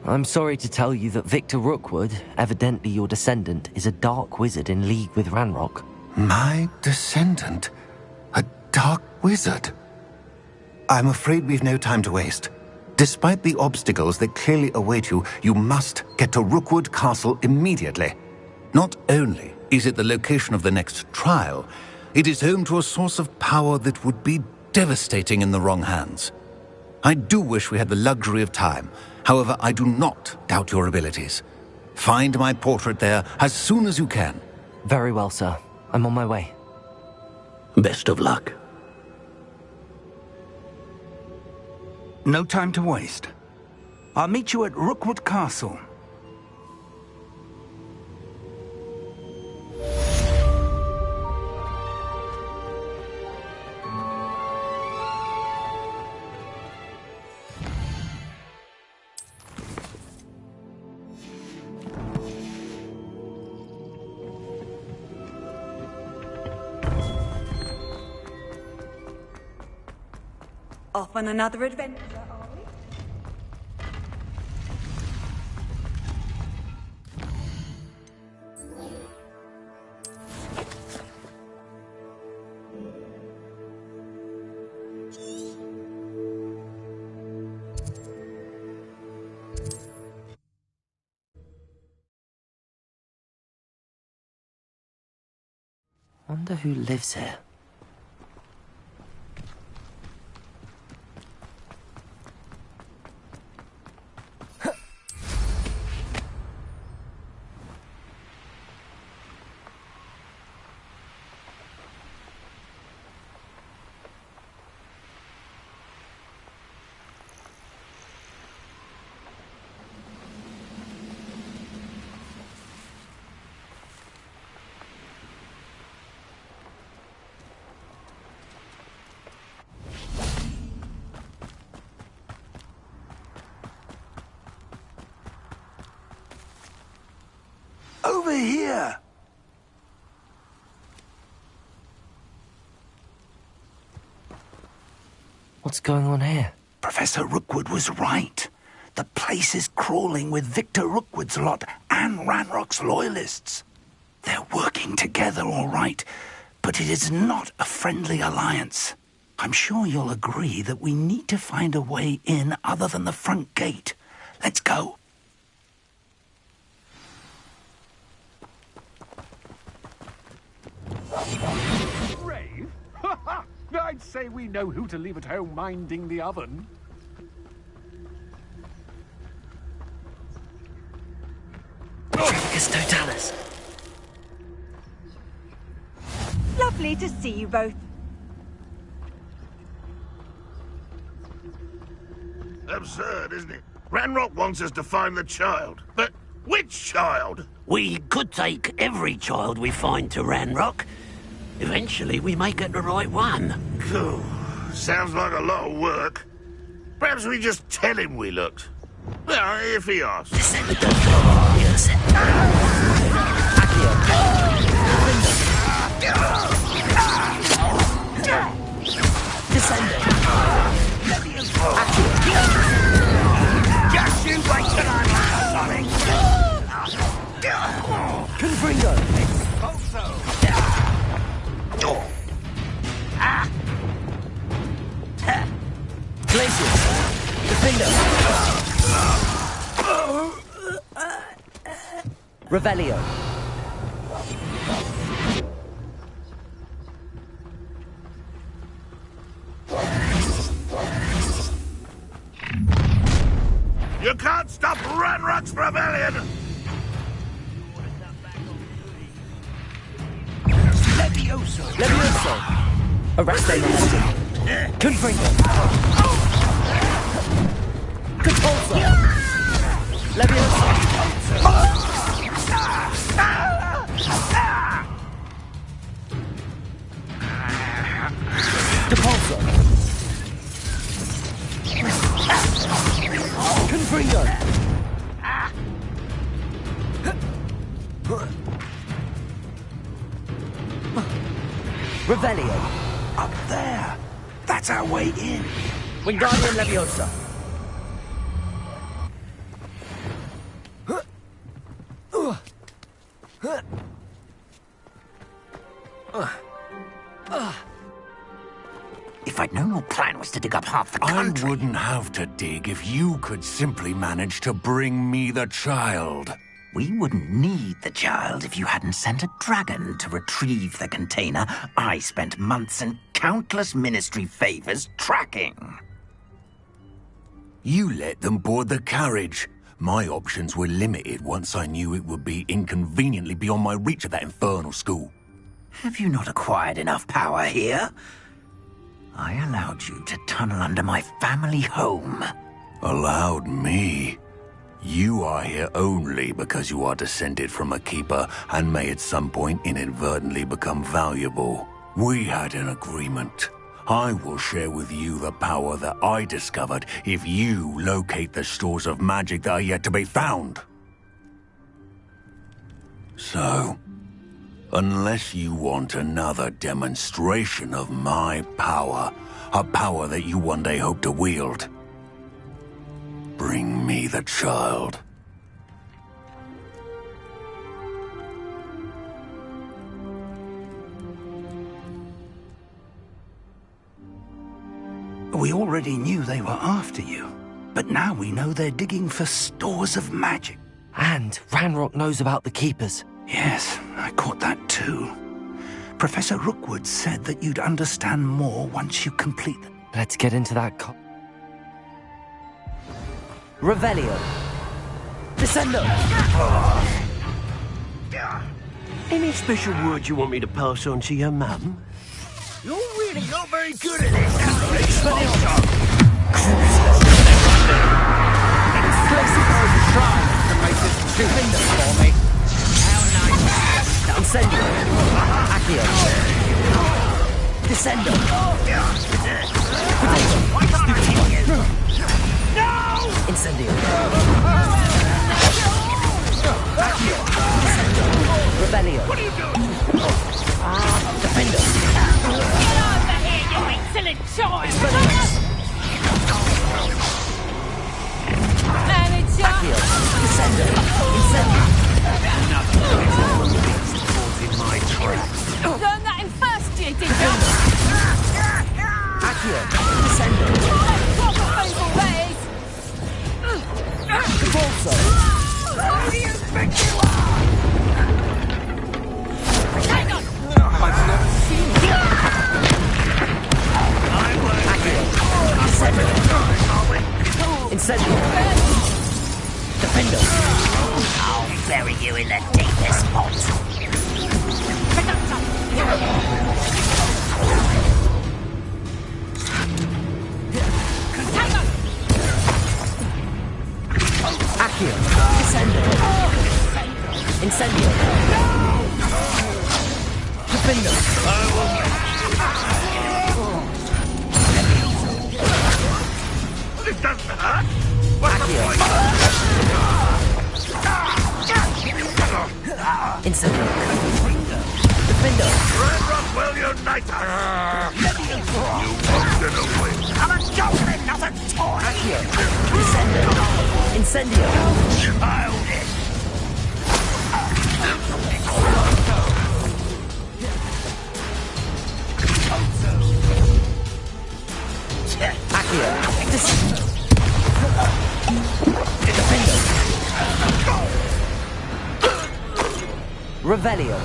I'm sorry to tell you that Victor Rookwood, evidently your descendant, is a dark wizard in league with Ranrock. My descendant? A dark wizard? I'm afraid we've no time to waste. Despite the obstacles that clearly await you, you must get to Rookwood Castle immediately. Not only is it the location of the next trial, it is home to a source of power that would be devastating in the wrong hands. I do wish we had the luxury of time. However, I do not doubt your abilities. Find my portrait there as soon as you can. Very well, sir. I'm on my way. Best of luck. No time to waste. I'll meet you at Rookwood Castle. Off on another adventure, are we? Wonder who lives here. Over here! What's going on here? Professor Rookwood was right. The place is crawling with Victor Rookwood's lot and Ranrock's loyalists. They're working together, all right, but it is not a friendly alliance. I'm sure you'll agree that we need to find a way in other than the front gate. Let's go. Brave? I'd say we know who to leave at home minding the oven. Tricus Totalis. Lovely to see you both. Absurd, isn't it? Ranrock wants us to find the child. But which child? We could take every child we find to Ranrock. Eventually, we may get the right one. Cool. Sounds like a lot of work. Perhaps we just tell him we looked. Well, if he asks. Just you wait till I'm out, Sonic! Confringo! Glacius! Defender! Revelio! You can't stop Ranrock's rebellion! Levioso! Levioso! Arreste Molestum! Confringo! Catulsa! Levioso! Depulso! Revelio. Up there. That's our way in. Wingardium Leviosa. If I'd known your plan was to dig up half the country... I wouldn't have to dig if you could simply manage to bring me the child. We wouldn't need the child if you hadn't sent a dragon to retrieve the container I spent months and countless ministry favors tracking. You let them board the carriage. My options were limited once I knew it would be inconveniently beyond my reach at that infernal school. Have you not acquired enough power here? I allowed you to tunnel under my family home. Allowed me? You are here only because you are descended from a keeper and may at some point inadvertently become valuable. We had an agreement. I will share with you the power that I discovered if you locate the stores of magic that are yet to be found. So, unless you want another demonstration of my power, a power that you one day hope to wield, bring me the child. We already knew they were after you, but now we know they're digging for stores of magic. And Ranrock knows about the Keepers. Yes, I caught that too. Professor Rookwood said that you'd understand more once you complete them. Let's get into that Revelio. Descendo. Any special words you want me to pass on to your mum? You're really not very good at this. Explosive overdrive to make this stupendous for me. How nice. Incendio. Accio. Descendo. No! Incendio. Accio. Descendo. Rebellion. What are you doing? Defendo. Get over here, you insolent child! Manager! Accio. Descendo. Incendio. In my tracks. Learn that in first year, did you? Accio. Descendo. Proper feeble, that is! Convulso. Who do you think you are? Hang on! I've never seen you. Accio. Descendo. Incendio. Defendo. I'll bury you in the deepest spot. Accio. Descendo. Incendio. Defendo. This doesn't hurt. Accio. Incendio. Defendo. Ranrock will unite us. You wanted a win. I'm a goblin, not a toy! Accio. Descendo. Incendio. Childish. Accio. Defendo. Revelio.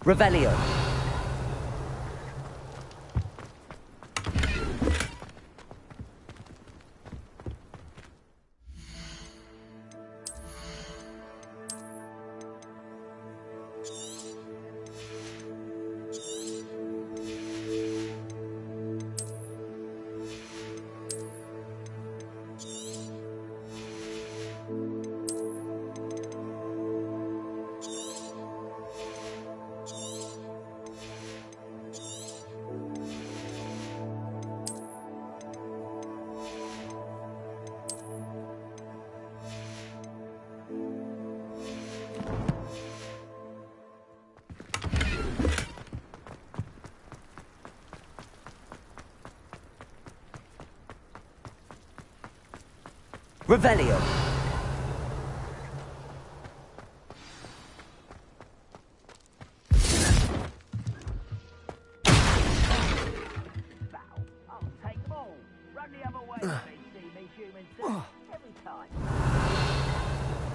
Revelio. Revelio.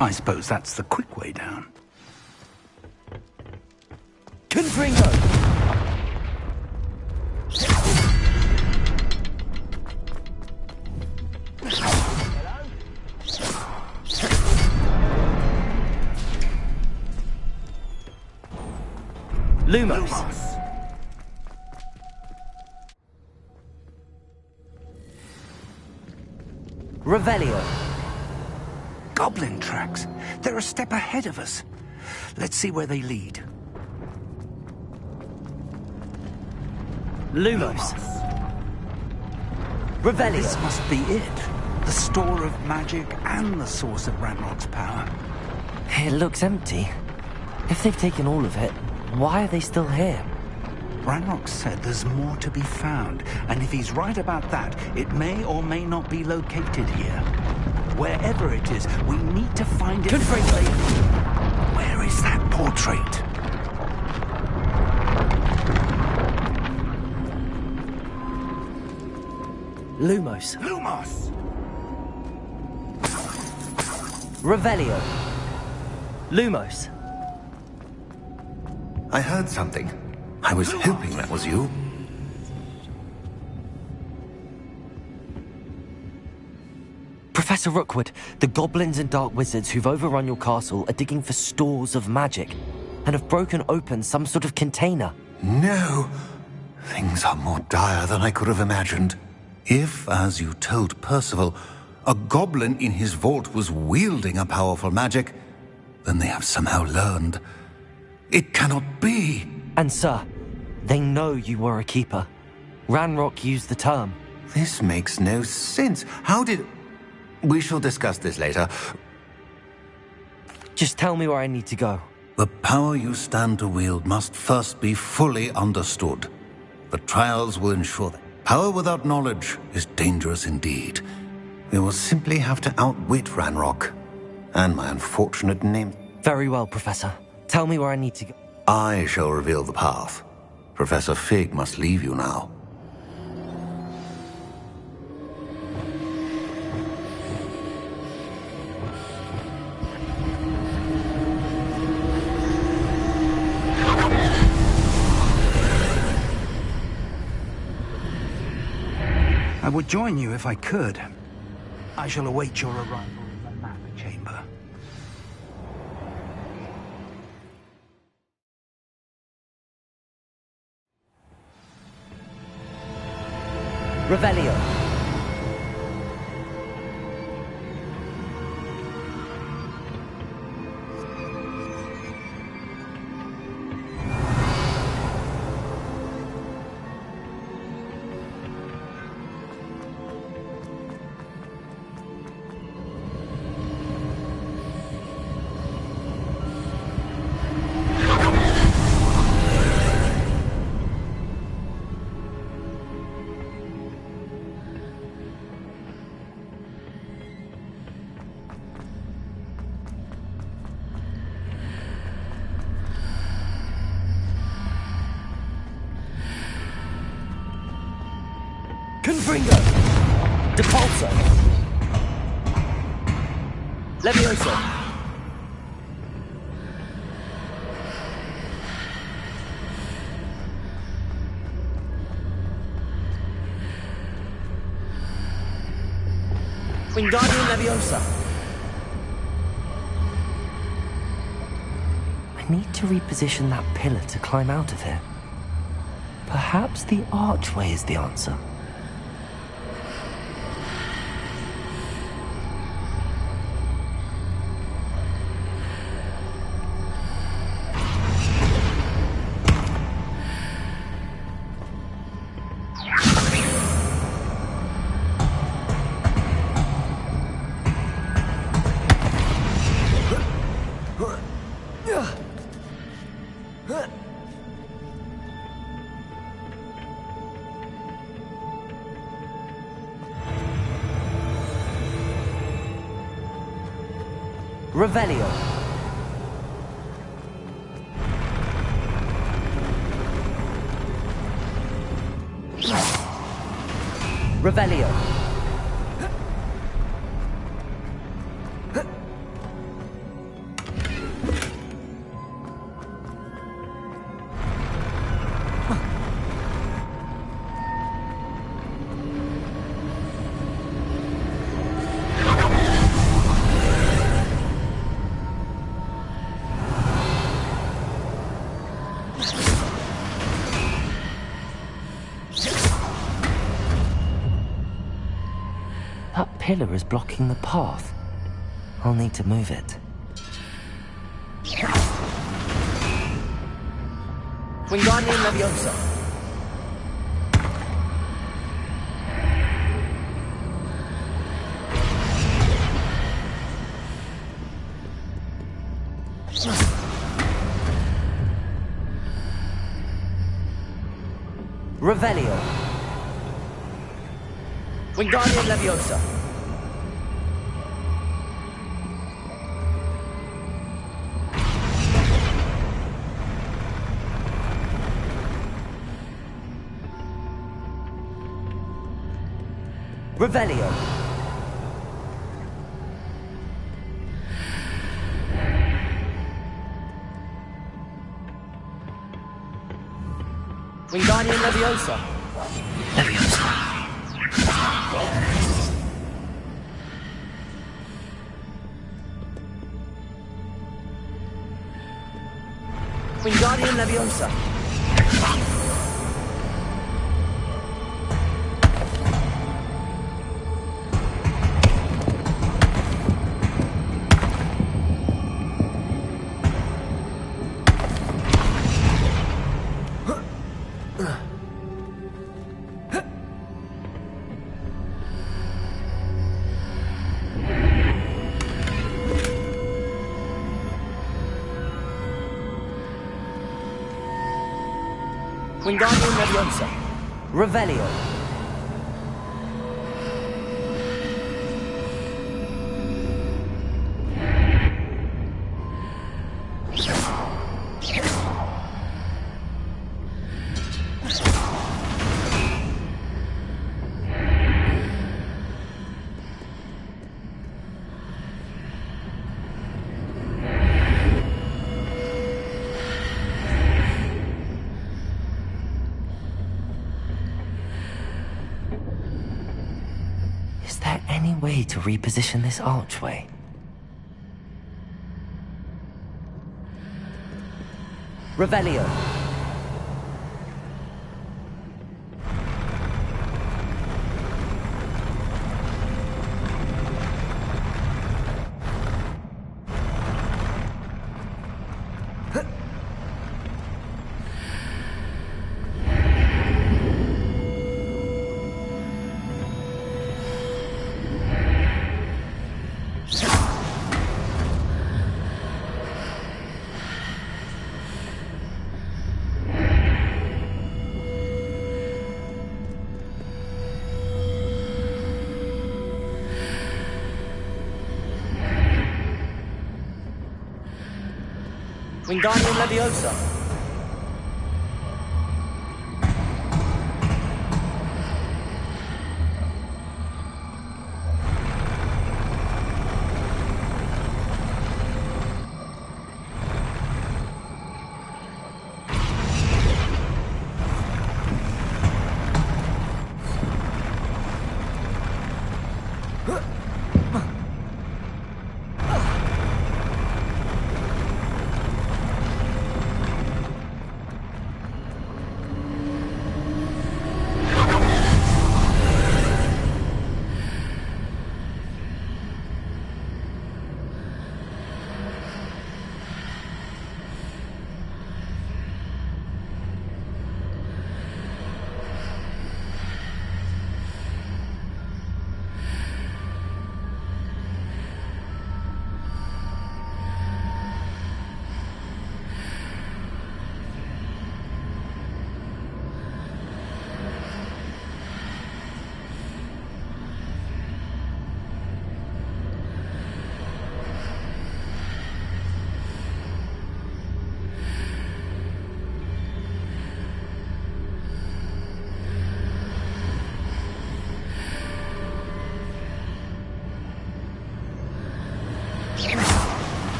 I suppose that's the quick way down. Confringo! Lumos. Revelio. Goblin tracks. They're a step ahead of us. Let's see where they lead. Lumos. Revelio. This must be it. The store of magic and the source of Ranrock's power. It looks empty. If they've taken all of it, why are they still here? Ranrock said there's more to be found, and if he's right about that, it may or may not be located here. Wherever it is, we need to find it. Where is that portrait? Lumos. Lumos! Revelio. Lumos. I heard something. I was hoping that was you. Professor Rookwood, the goblins and dark wizards who've overrun your castle are digging for stores of magic and have broken open some sort of container. No. Things are more dire than I could have imagined. If, as you told Percival, a goblin in his vault was wielding a powerful magic, then they have somehow learned. It cannot be. And sir, they know you were a keeper. Ranrock used the term. This makes no sense. How did... We shall discuss this later. Just tell me where I need to go. The power you stand to wield must first be fully understood. The trials will ensure that power without knowledge is dangerous indeed. We will simply have to outwit Ranrock. And my unfortunate name... Very well, Professor. Tell me where I need to go. I shall reveal the path. Professor Fig must leave you now. I would join you if I could. I shall await your arrival in the map chamber. Revelio. Confringo! Depulso! Levioso! Wingardium Leviosa. I need to reposition that pillar to climb out of here. Perhaps the archway is the answer. Revelio. Revelio. That pillar is blocking the path. I'll need to move it. Wingardium Leviosa. Revelio. Wingardium Leviosa. Revelio. Wingardium Leviosa. Leviosa. Wingardium Leviosa. Wingardium Leviosa. Revelio. Is there any way to reposition this archway? Revelio. Wingardium Leviosa.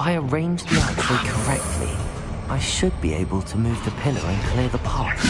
If I arrange the archway correctly, I should be able to move the pillar and clear the path.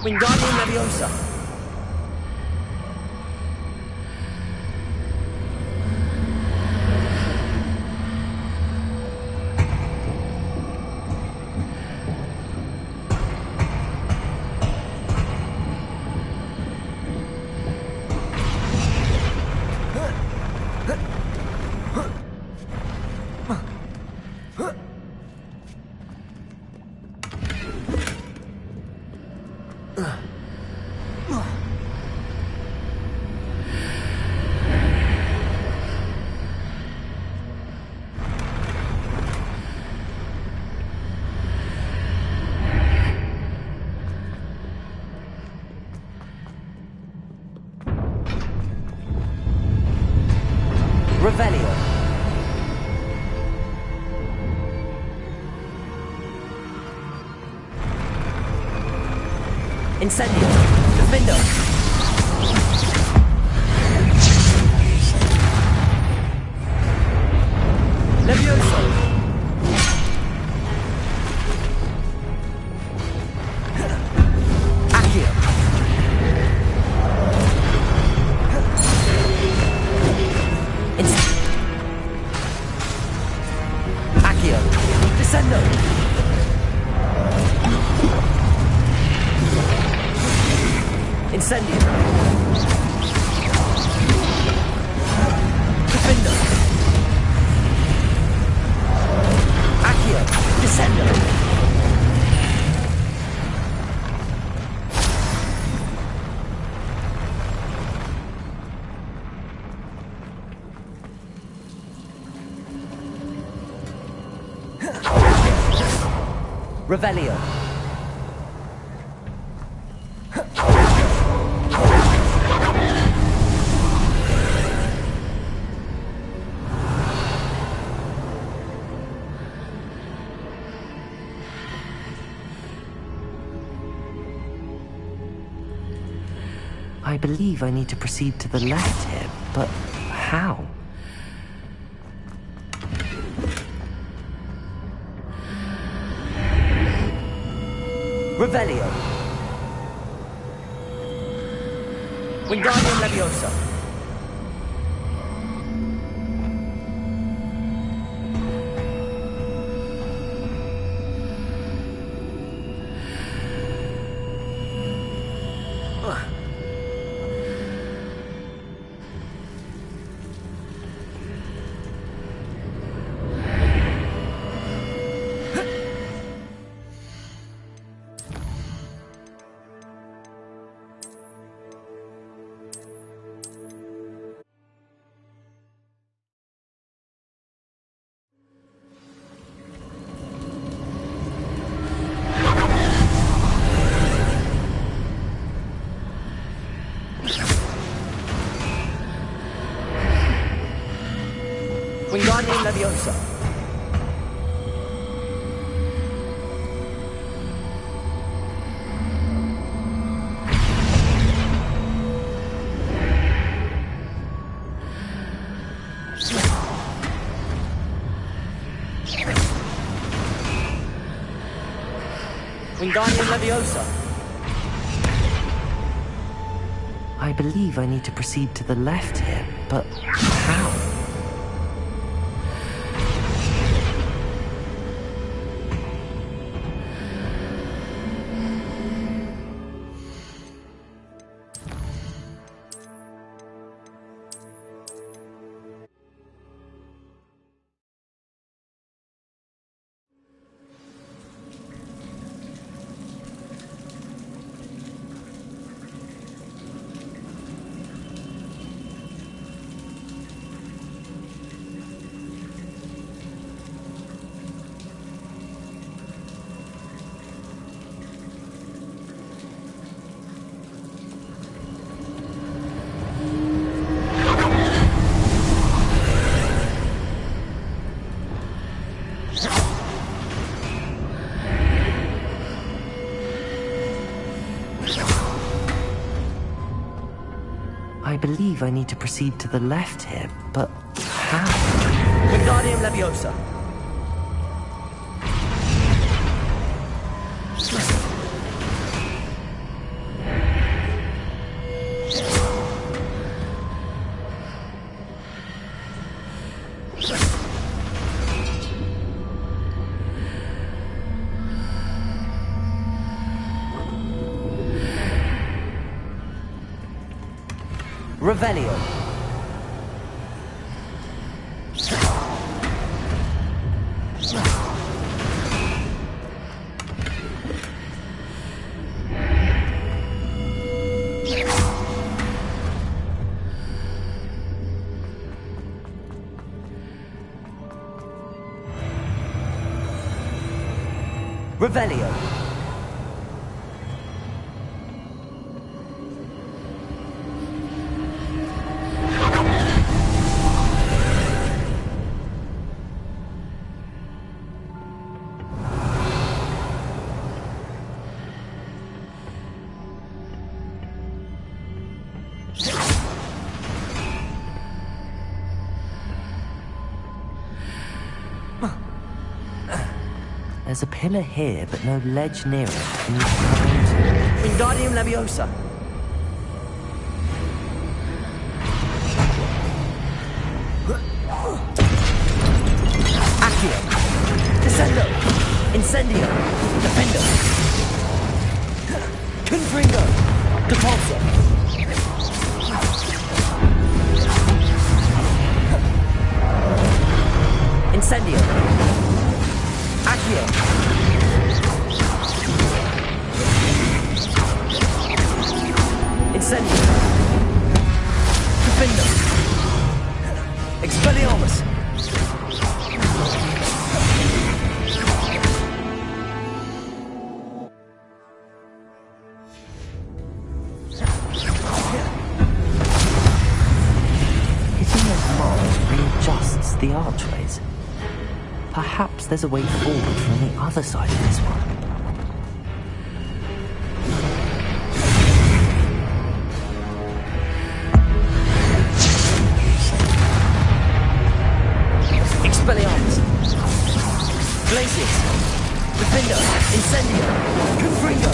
Wingardium Leviosa. Revelio. Incendio. Defendo. Levioso. Accio. Accio. Descendo. Incendio. Defendo. Accio. Descendo. Revelio. I believe I need to proceed to the left here, but how? Revelio. Wingardium Leviosa. Wingardium Leviosa. I believe I need to proceed to the left here, but how? I believe I need to proceed to the left here, but how? Wingardium Leviosa. Revelio. Revelio. There's a pillar here, but no ledge near it. Can you find? Wingardium Leviosa. Accio. Descendo. Incendio. Defendo. Confringo. Depulso. Incendio. Accio. Incendio. Defendo. Expelliarmus. Hitting those marks readjusts the archways. Perhaps there's a way forward from the other side of this one. Expelliarmus. Glacius. Defendo. Incendio. Confringo.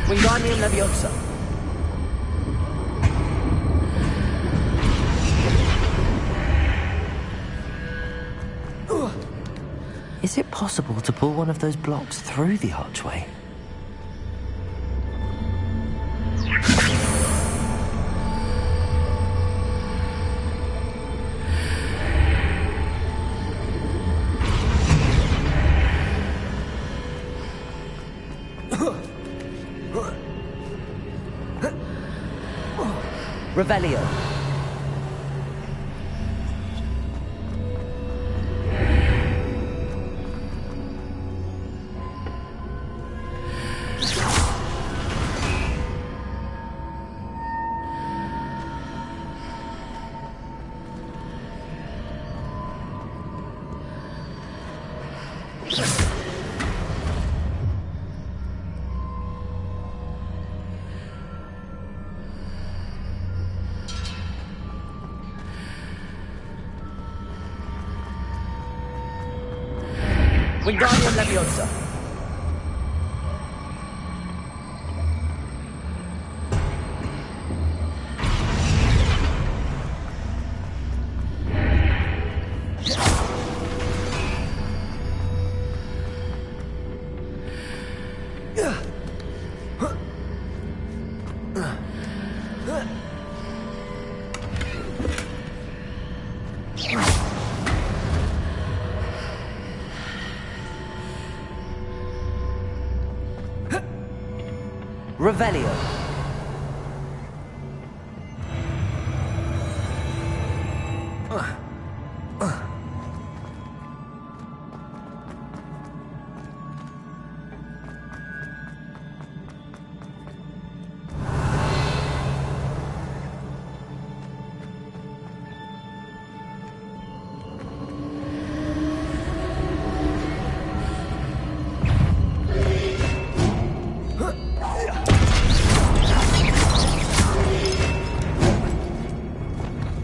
Wingardium Leviosa. Is it possible to pull one of those blocks through the archway? Revelio. Wingardium Leviosa. Revelio.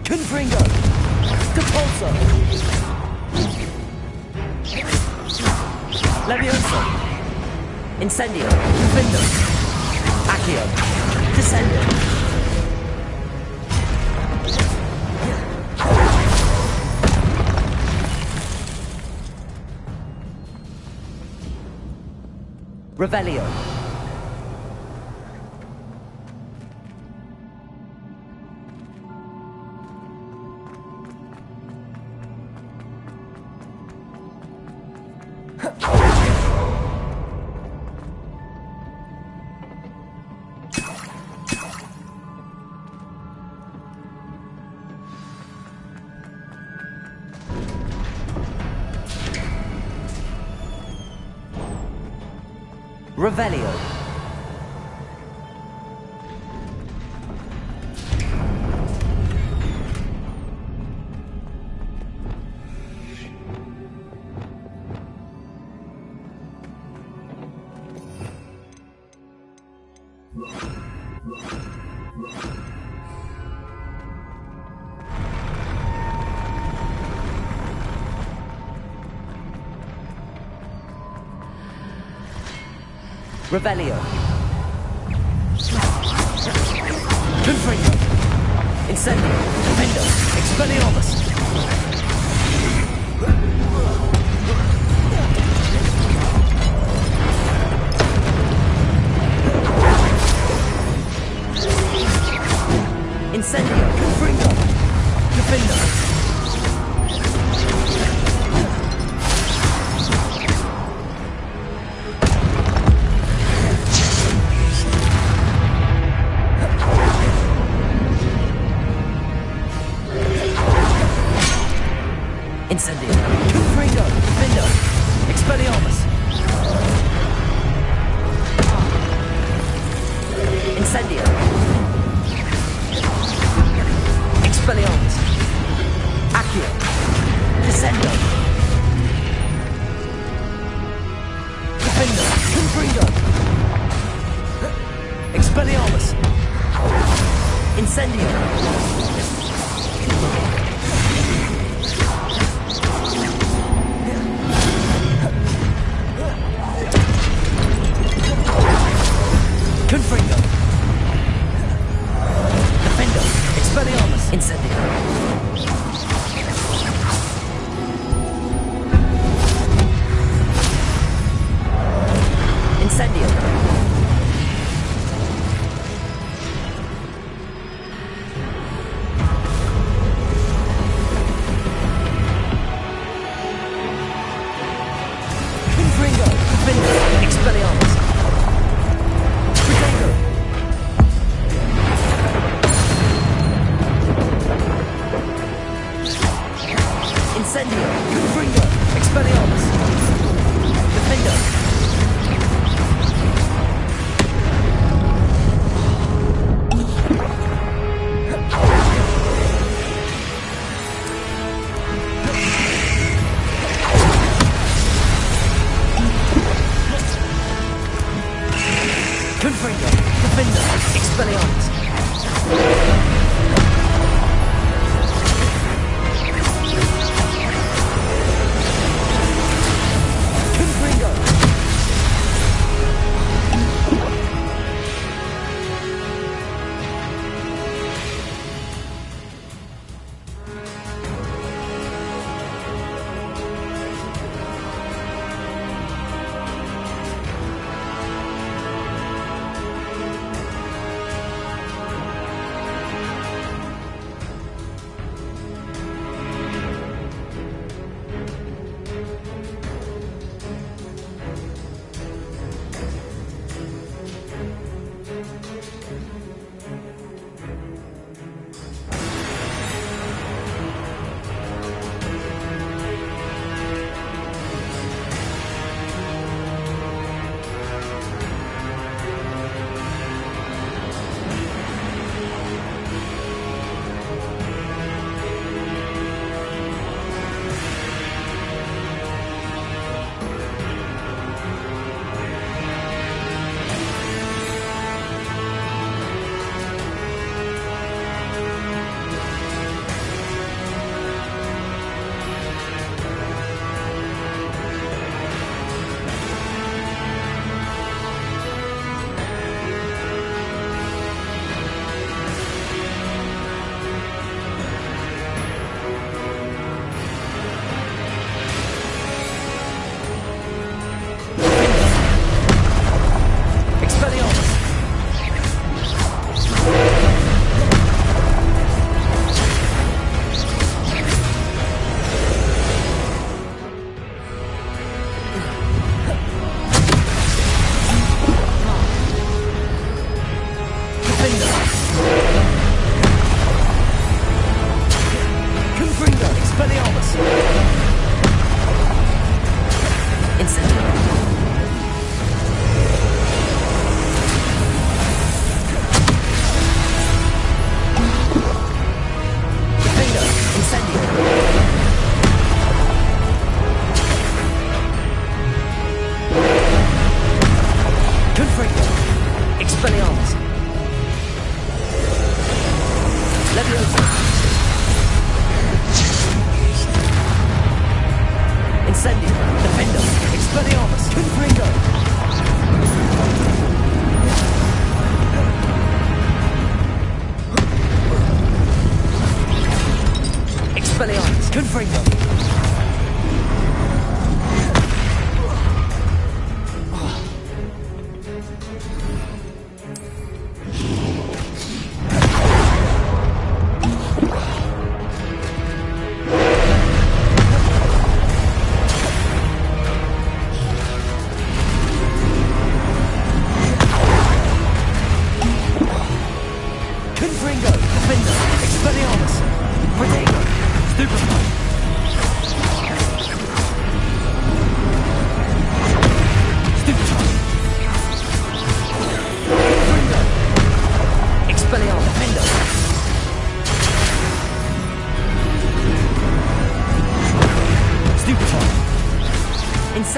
Confringo! Depulso! Leviosa! Incendio! Confindo! Accio! Descendo! Revelio! Revelio. Revelio. Confringo. Incendio. Confindo. Expelliarmus. Incendio. Confringo. Confindo. Incendio. Confringo. Confindo. Expelliarmus. Incendio. Expelliarmus. Accio. Descendo. Confindo. Confringo. Expelliarmus. Incendio. Confringo. Defendo. Expelliarmus. Incendio. Incendio.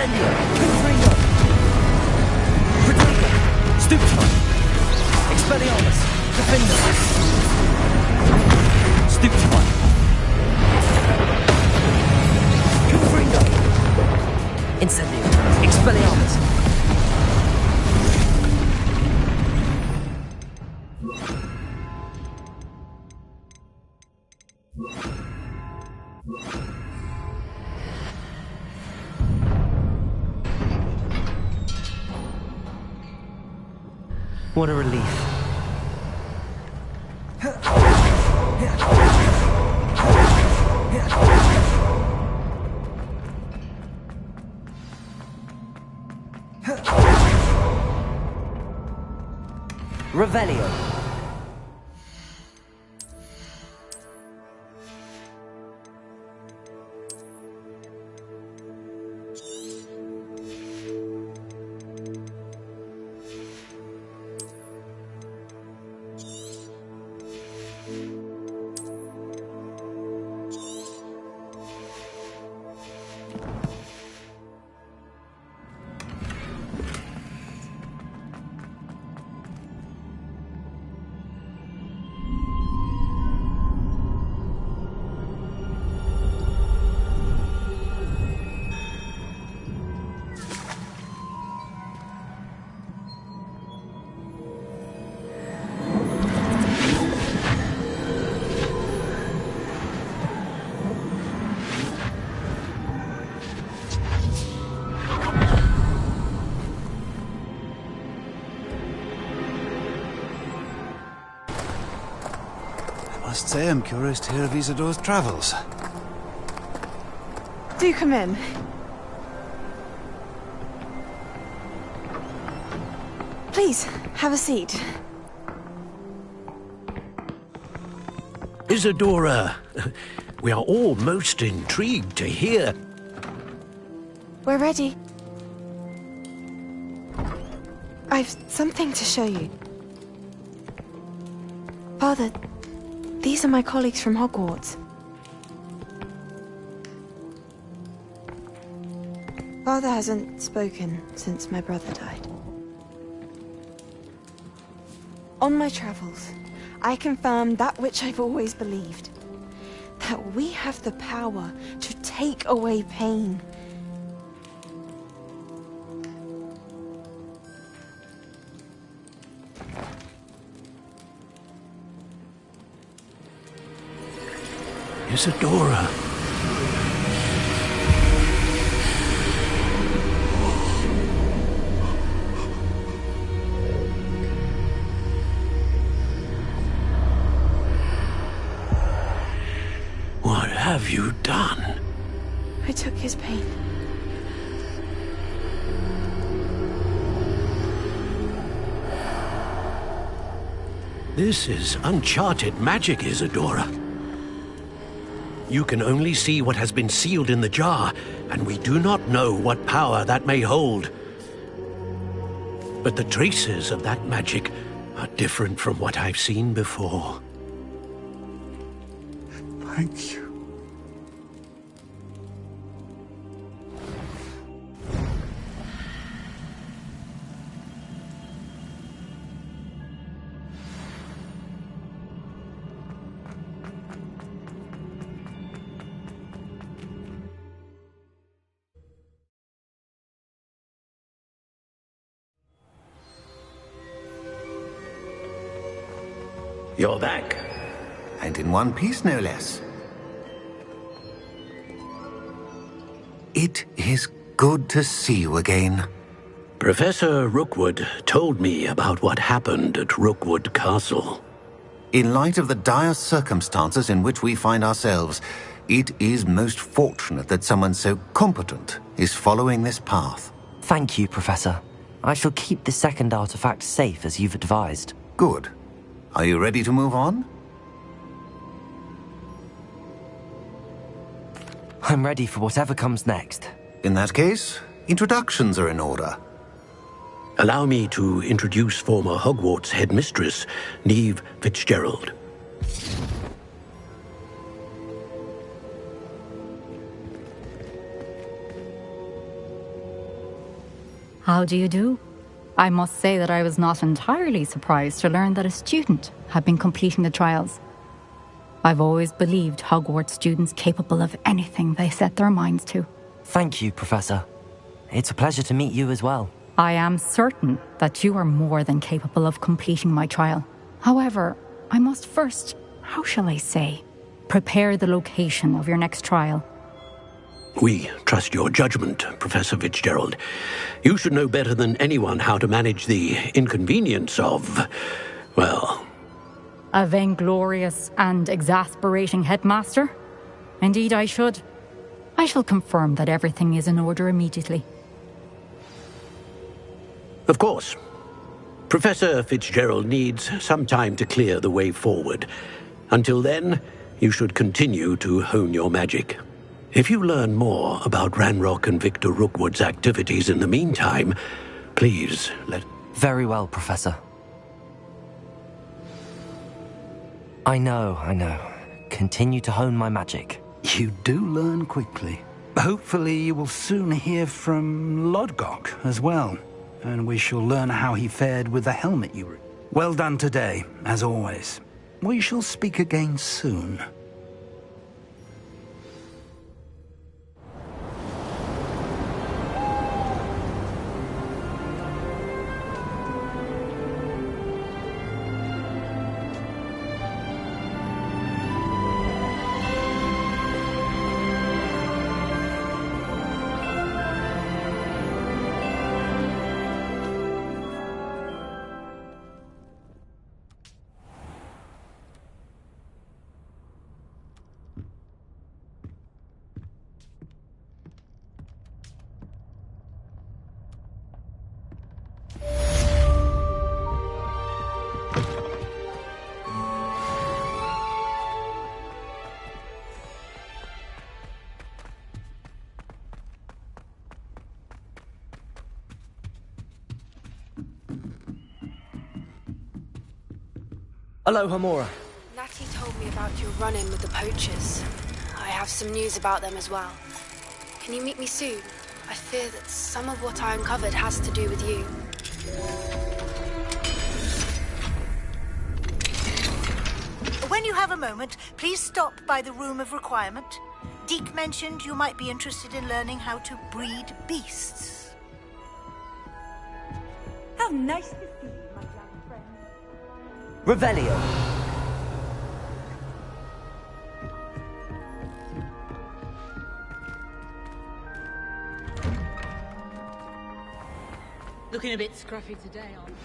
Incendio! Confringo! Retriever! Stupefy! Expelliarmus! Defender! Stupefy! Confringo! Incendio! Expelliarmus! What a relief. Revelio. I must say I'm curious to hear of Isidore's travels. Do come in. Please, have a seat. Isadora, we are all most intrigued to hear. We're ready. I've something to show you. Father, these are my colleagues from Hogwarts. Father hasn't spoken since my brother died. On my travels, I confirmed that which I've always believed. That we have the power to take away pain. Isadora. What have you done? I took his pain. This is uncharted magic, Isadora. You can only see what has been sealed in the jar, and we do not know what power that may hold. But the traces of that magic are different from what I've seen before. Thank you. You're back. And in one piece, no less. It is good to see you again. Professor Rookwood told me about what happened at Rookwood Castle. In light of the dire circumstances in which we find ourselves, it is most fortunate that someone so competent is following this path. Thank you, Professor. I shall keep the second artifact safe as you've advised. Good. Are you ready to move on? I'm ready for whatever comes next. In that case, introductions are in order. Allow me to introduce former Hogwarts headmistress, Neve Fitzgerald. How do you do? I must say that I was not entirely surprised to learn that a student had been completing the trials. I've always believed Hogwarts students capable of anything they set their minds to. Thank you, Professor. It's a pleasure to meet you as well. I am certain that you are more than capable of completing my trial. However, I must first, how shall I say, prepare the location of your next trial. We trust your judgment, Professor Fitzgerald. You should know better than anyone how to manage the inconvenience of, well... A vainglorious and exasperating headmaster? Indeed I should. I shall confirm that everything is in order immediately. Of course. Professor Fitzgerald needs some time to clear the way forward. Until then, you should continue to hone your magic. If you learn more about Ranrock and Victor Rookwood's activities in the meantime, please let... Very well, Professor. I know. Continue to hone my magic. You do learn quickly. Hopefully you will soon hear from Lodgok as well, and we shall learn how he fared with the helmet you... Well done today, as always. We shall speak again soon. Hello, Hamura. Natty told me about your run-in with the poachers. I have some news about them as well. Can you meet me soon? I fear that some of what I uncovered has to do with you. When you have a moment, please stop by the Room of Requirement. Deke mentioned you might be interested in learning how to breed beasts. How nice to see you, my young friend. Revelio. Looking a bit scruffy today, aren't you?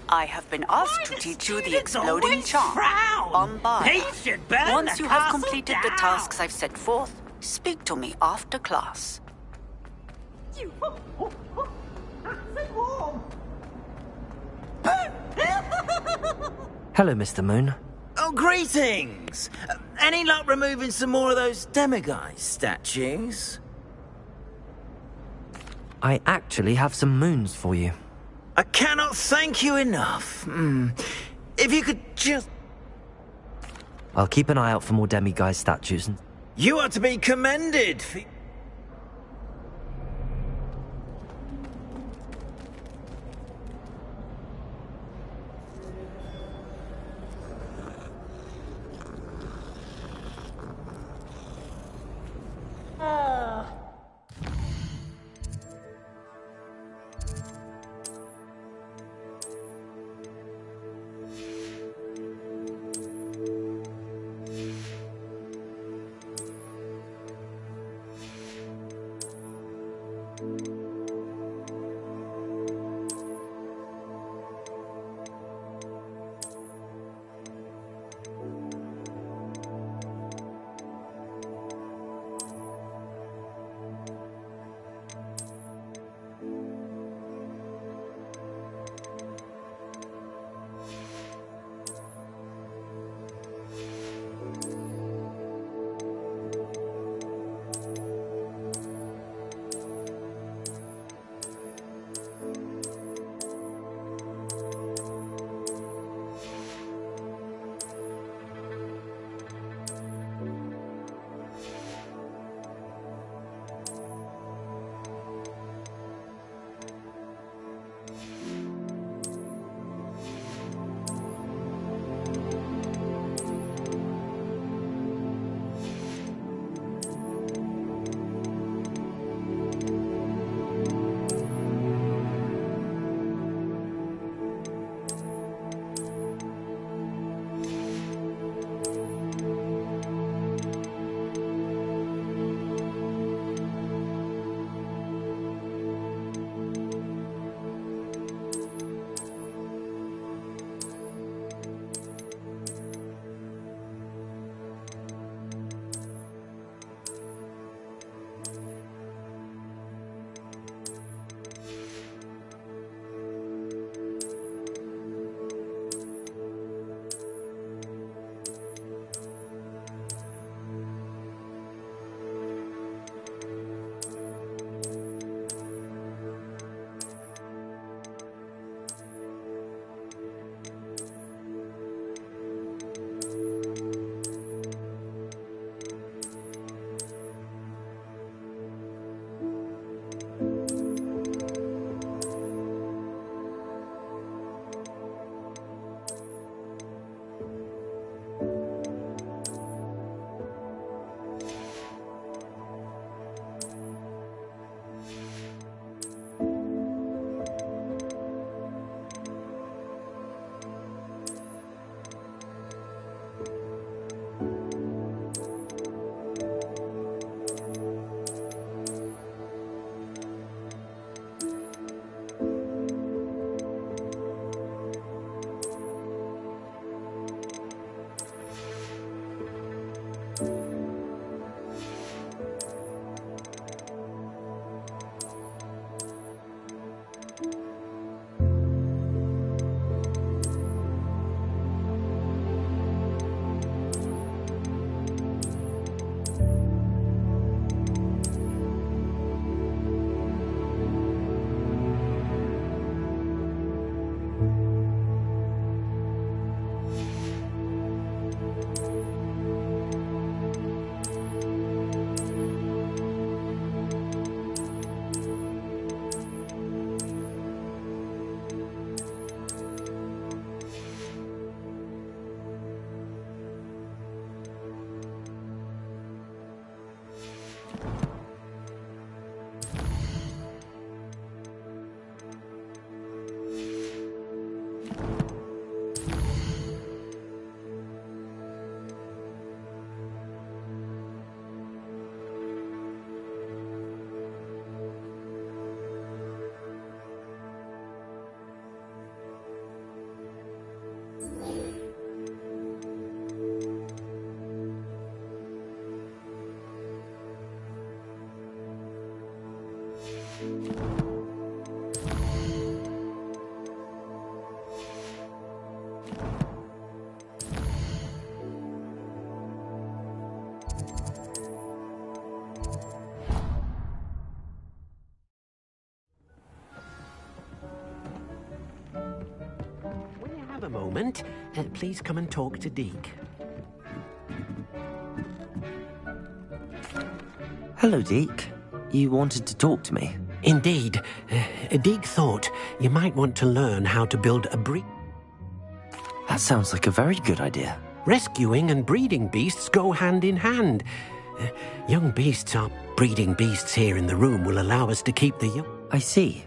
I have been asked to teach you the exploding charm. Bombard. Once you have completed the tasks I've set forth, speak to me after class. You... warm. Hello, Mr. Moon. Oh, greetings! Any luck removing some more of those demiguise statues? I actually have some moons for you. I cannot thank you enough. If you could just... I'll keep an eye out for more demiguise statues. You are to be commended for... have a moment, please come and talk to Deke. Hello, Deke. You wanted to talk to me? Indeed. Deke thought you might want to learn how to build a breed. That sounds like a very good idea. Rescuing and breeding beasts go hand in hand. Young beasts are breeding beasts here in the room will allow us to keep the young. I see.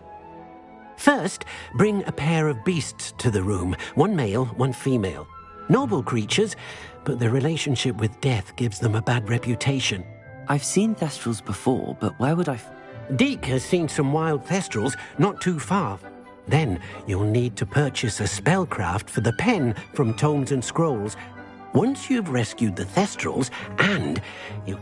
First, bring a pair of beasts to the room. One male, one female. Noble creatures, but their relationship with death gives them a bad reputation. I've seen thestrals before, but where would I... Deke has seen some wild thestrals not too far. Then you'll need to purchase a spellcraft for the pen from Tomes and Scrolls. Once you've rescued the thestrals and you...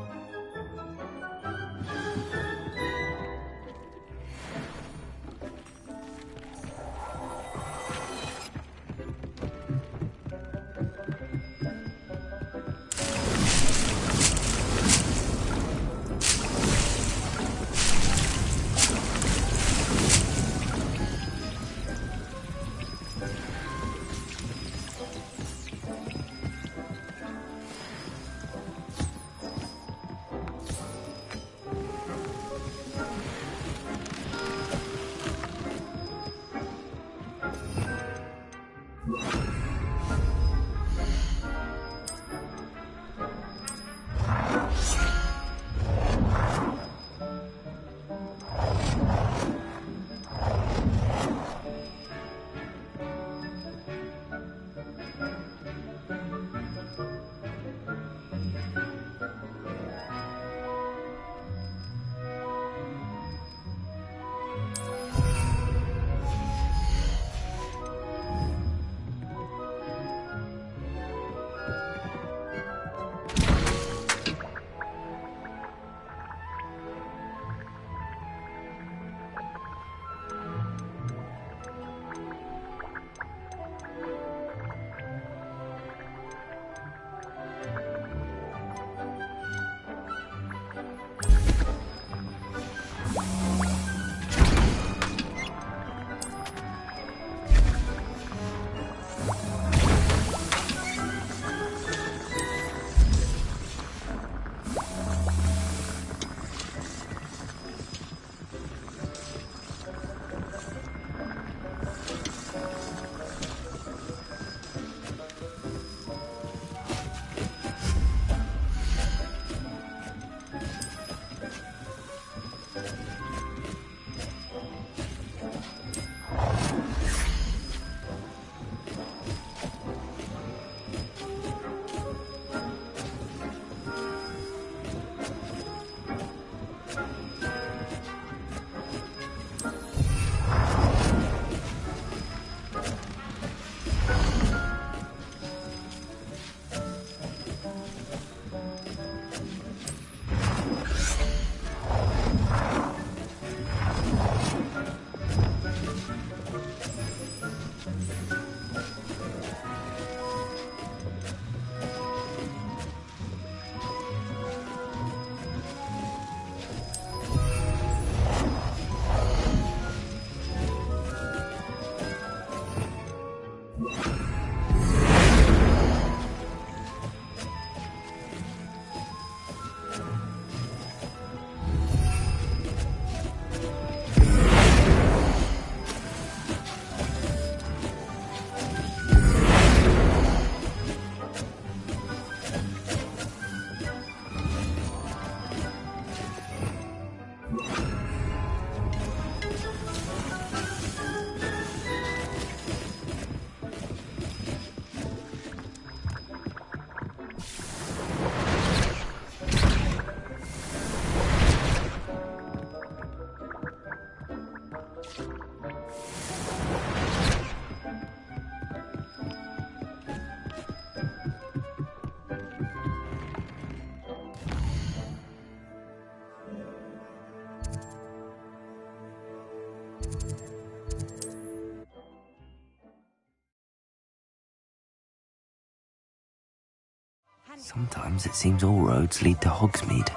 Sometimes it seems all roads lead to Hogsmeade.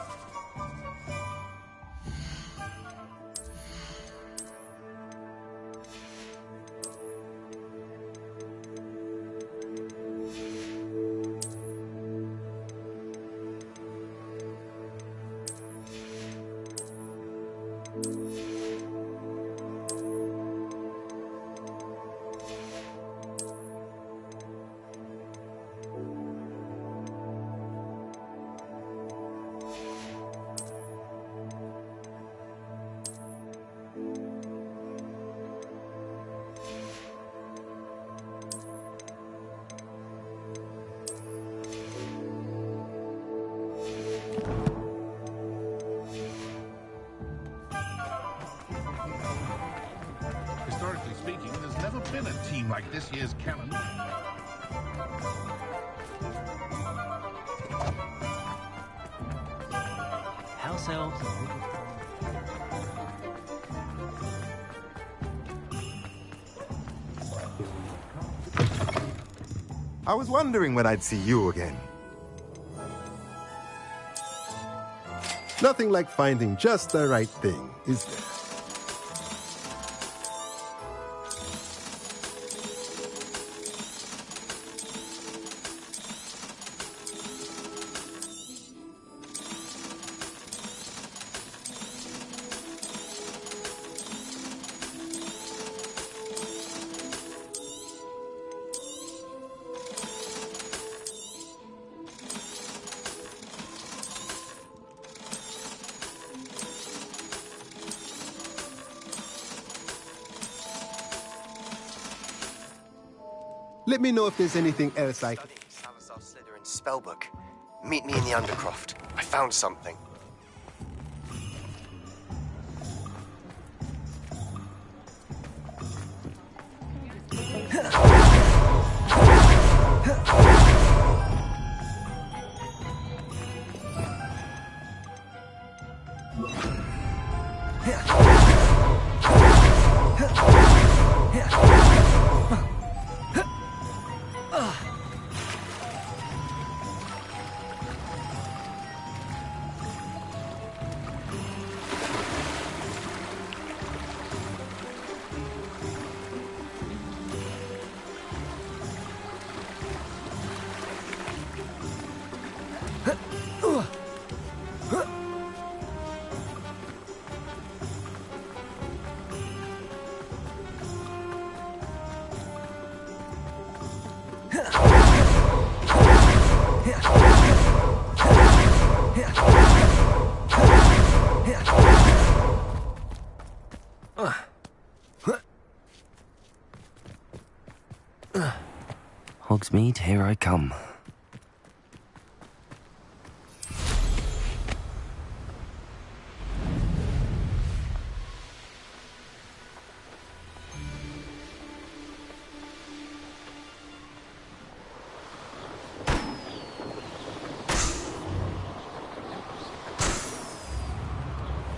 speaking, there's never been a team like this year's calendar. House elves. I was wondering when I'd see you again. Nothing like finding just the right thing, is there? Let me know if there's anything else I... Studying Salazar Slytherin's spellbook. Meet me in the Undercroft. I found something. Hogsmeade, here I come.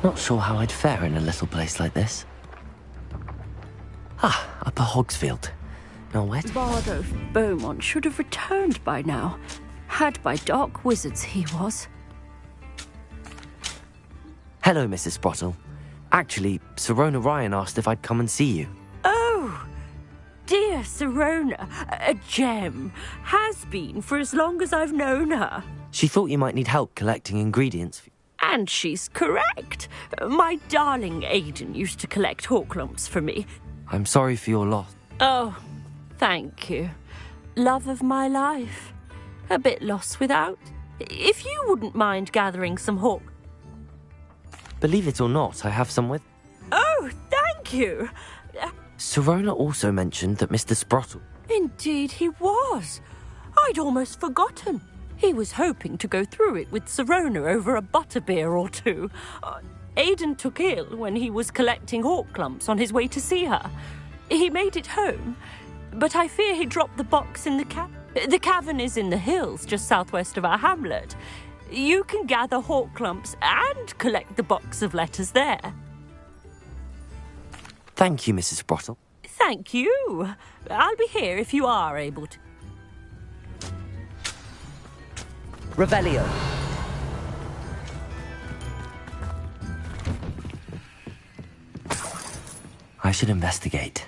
Not sure how I'd fare in a little place like this. Ah, Upper Hogsfield. Now where... Bardolph Beaumont should have returned by now. Had by dark wizards, he was. Hello, Mrs. Sprottle. Actually, Sirona Ryan asked if I'd come and see you. Oh, dear Sirona, a gem. Has been for as long as I've known her. She thought you might need help collecting ingredients. And she's correct. My darling Aidan used to collect hawk lumps for me. I'm sorry for your loss. Oh, thank you. Love of my life. A bit lost without. If you wouldn't mind gathering some hawk... Believe it or not, I have some with... Oh, thank you. Sirona also mentioned that Mr. Sprottle... Indeed he was. I'd almost forgotten. He was hoping to go through it with Sirona over a butterbeer or two. Aidan took ill when he was collecting hawk clumps on his way to see her. He made it home, but I fear he dropped the box in the cavern. The cavern is in the hills just southwest of our hamlet. You can gather hawk clumps and collect the box of letters there. Thank you, Mrs. Sprottle. Thank you. I'll be here if you are able to. Revelio. I should investigate.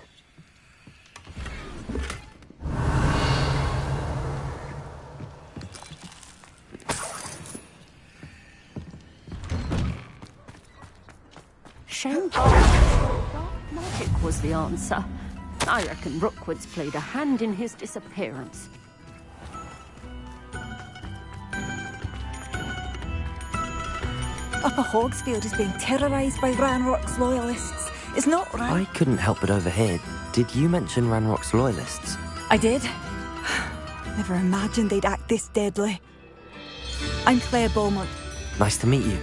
Shame dark magic was the answer. I reckon Rookwood's played a hand in his disappearance. Upper Hogsfield is being terrorised by Ranrock's loyalists. It's not right. I couldn't help but overhear. Did you mention Ranrock's loyalists? I did. Never imagined they'd act this deadly. I'm Claire Beaumont. Nice to meet you.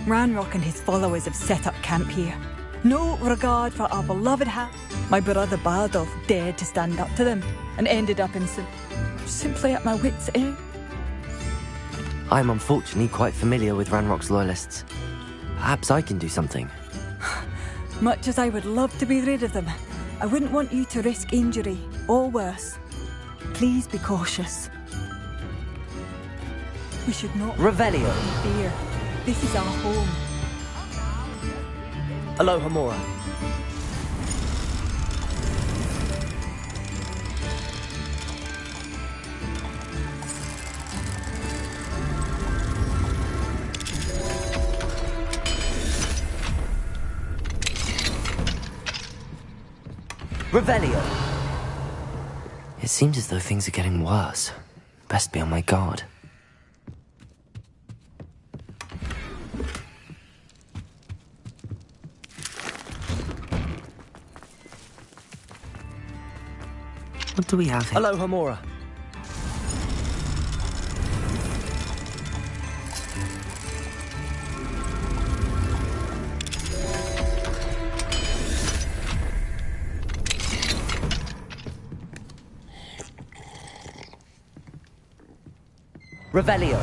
Ranrock and his followers have set up camp here. No regard for our beloved my brother Bardolph dared to stand up to them and ended up in simply at my wits' end. I'm unfortunately quite familiar with Ranrock's loyalists. Perhaps I can do something. Much as I would love to be rid of them, I wouldn't want you to risk injury, or worse. Please be cautious. We should not Revelio. fear. This is our home. Aloha Mora. Revelio. It seems as though things are getting worse. Best be on my guard. What do we have here? Aloha Mora. Revelio.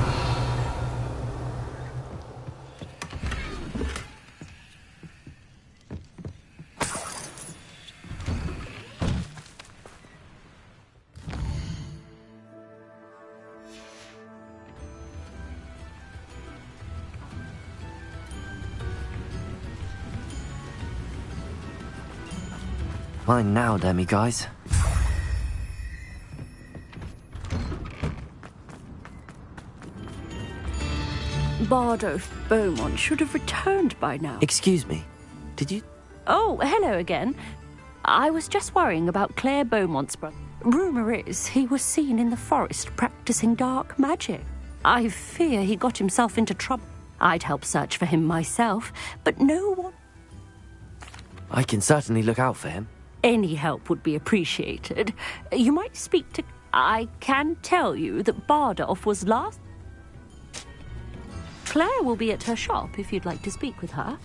Mine now, demi-guys. Bardolph Beaumont should have returned by now. Excuse me. Did you... Oh, hello again. I was just worrying about Claire Beaumont's brother. Rumour is he was seen in the forest practicing dark magic. I fear he got himself into trouble. I'd help search for him myself, but no one... I can certainly look out for him. Any help would be appreciated. You might speak to... I can tell you that Bardolph was last... Claire will be at her shop if you'd like to speak with her.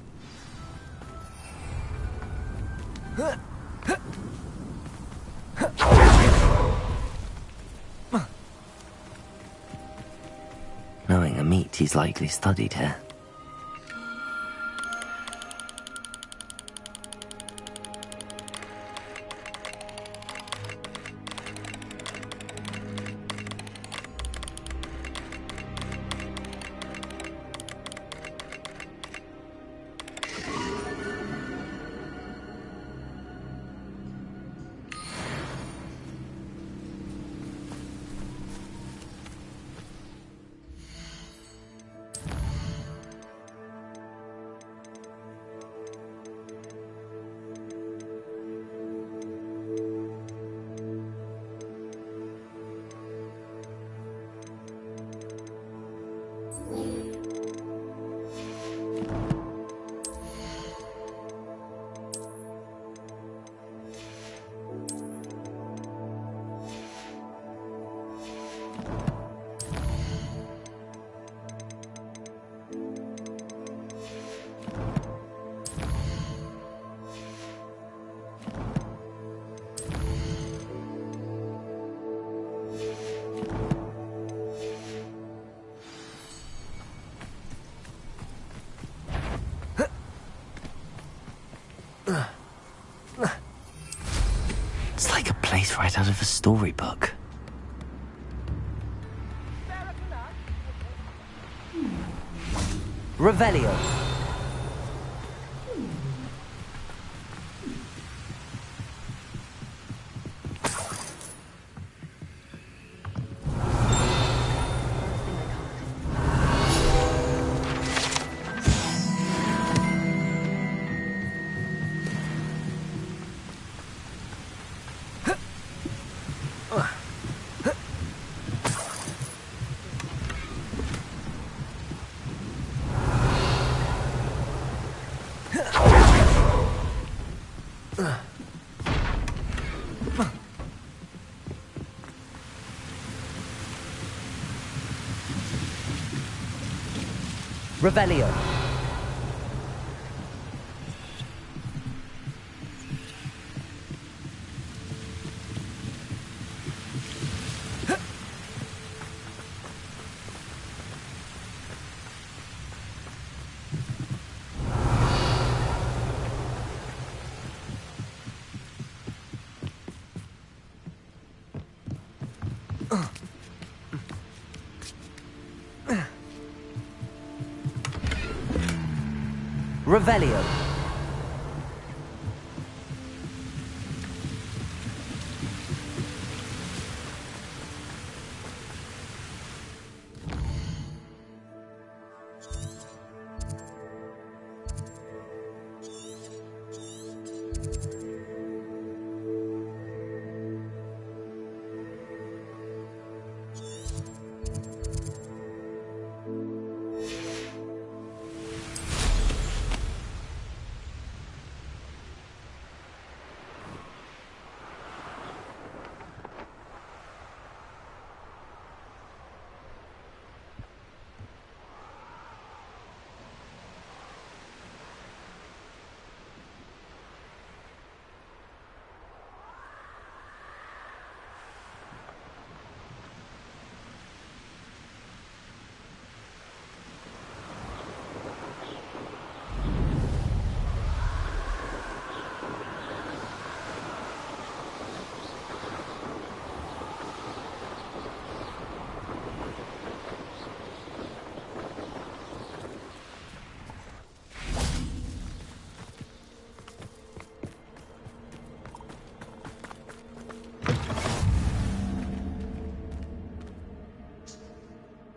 Knowing Amit, he's likely studied here. It's like a place right out of a storybook. Revelio. Revelio. Revelio.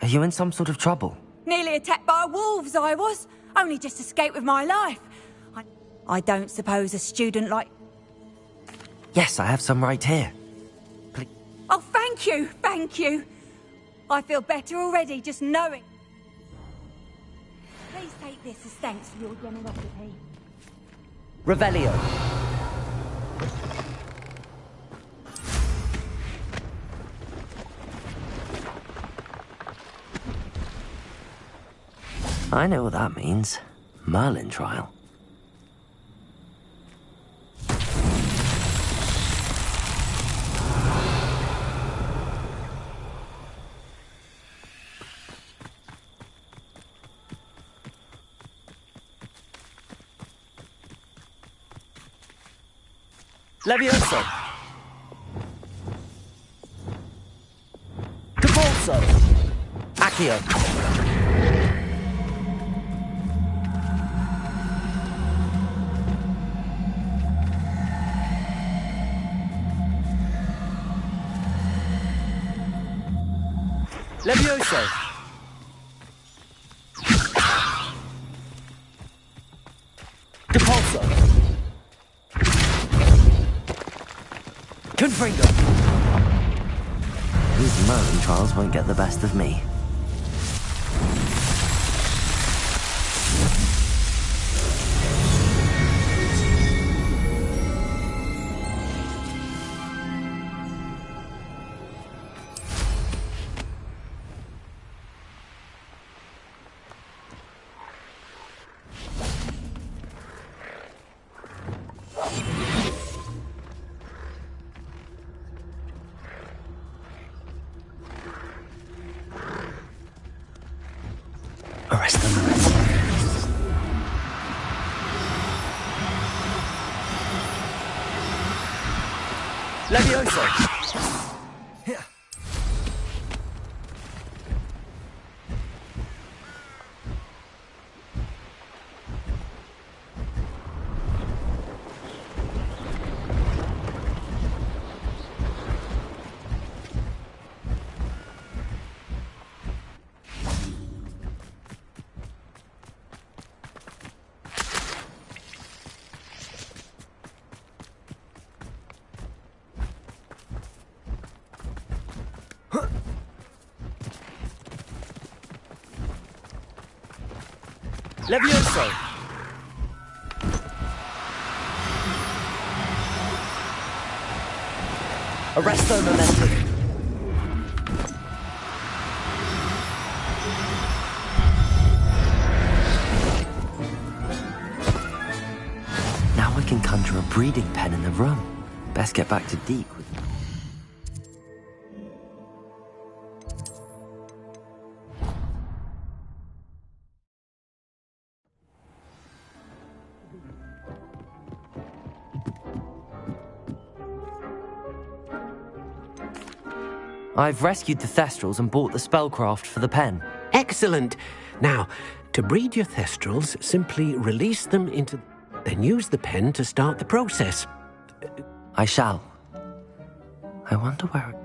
Are you in some sort of trouble? Nearly attacked by wolves, I was. Only just escaped with my life. I don't suppose a student like... Yes, I have some right here. Oh, thank you, thank you. I feel better already just knowing. Please take this as thanks for your generosity. Revelio. I know what that means. Merlin trial. Levioso. Capulso. Accio. Levioso. Capulso. Confringo. These Merlin trials won't get the best of me. Arrest them. Levioso. Levioso. Arresto momentum. Now we can conjure a breeding pen in the room. Best get back to Deke with... I've rescued the Thestrals and bought the spellcraft for the pen. Excellent. Now, to breed your Thestrals, simply release them into... Then use the pen to start the process. I shall. I wonder where...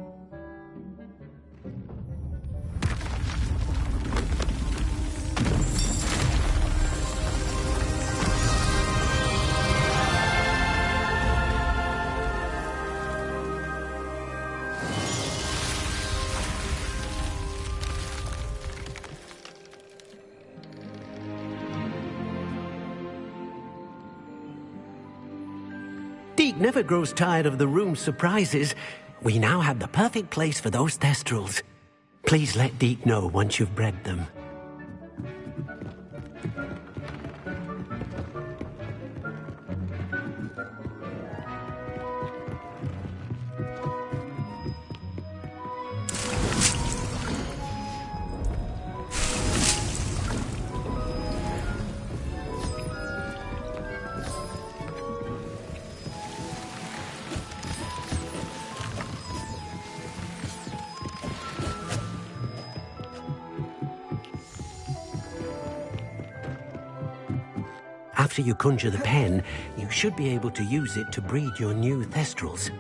Deke never grows tired of the room's surprises. We now have the perfect place for those Thestrals. Please let Deke know once you've bred them. After you conjure the pen, you should be able to use it to breed your new Thestrals.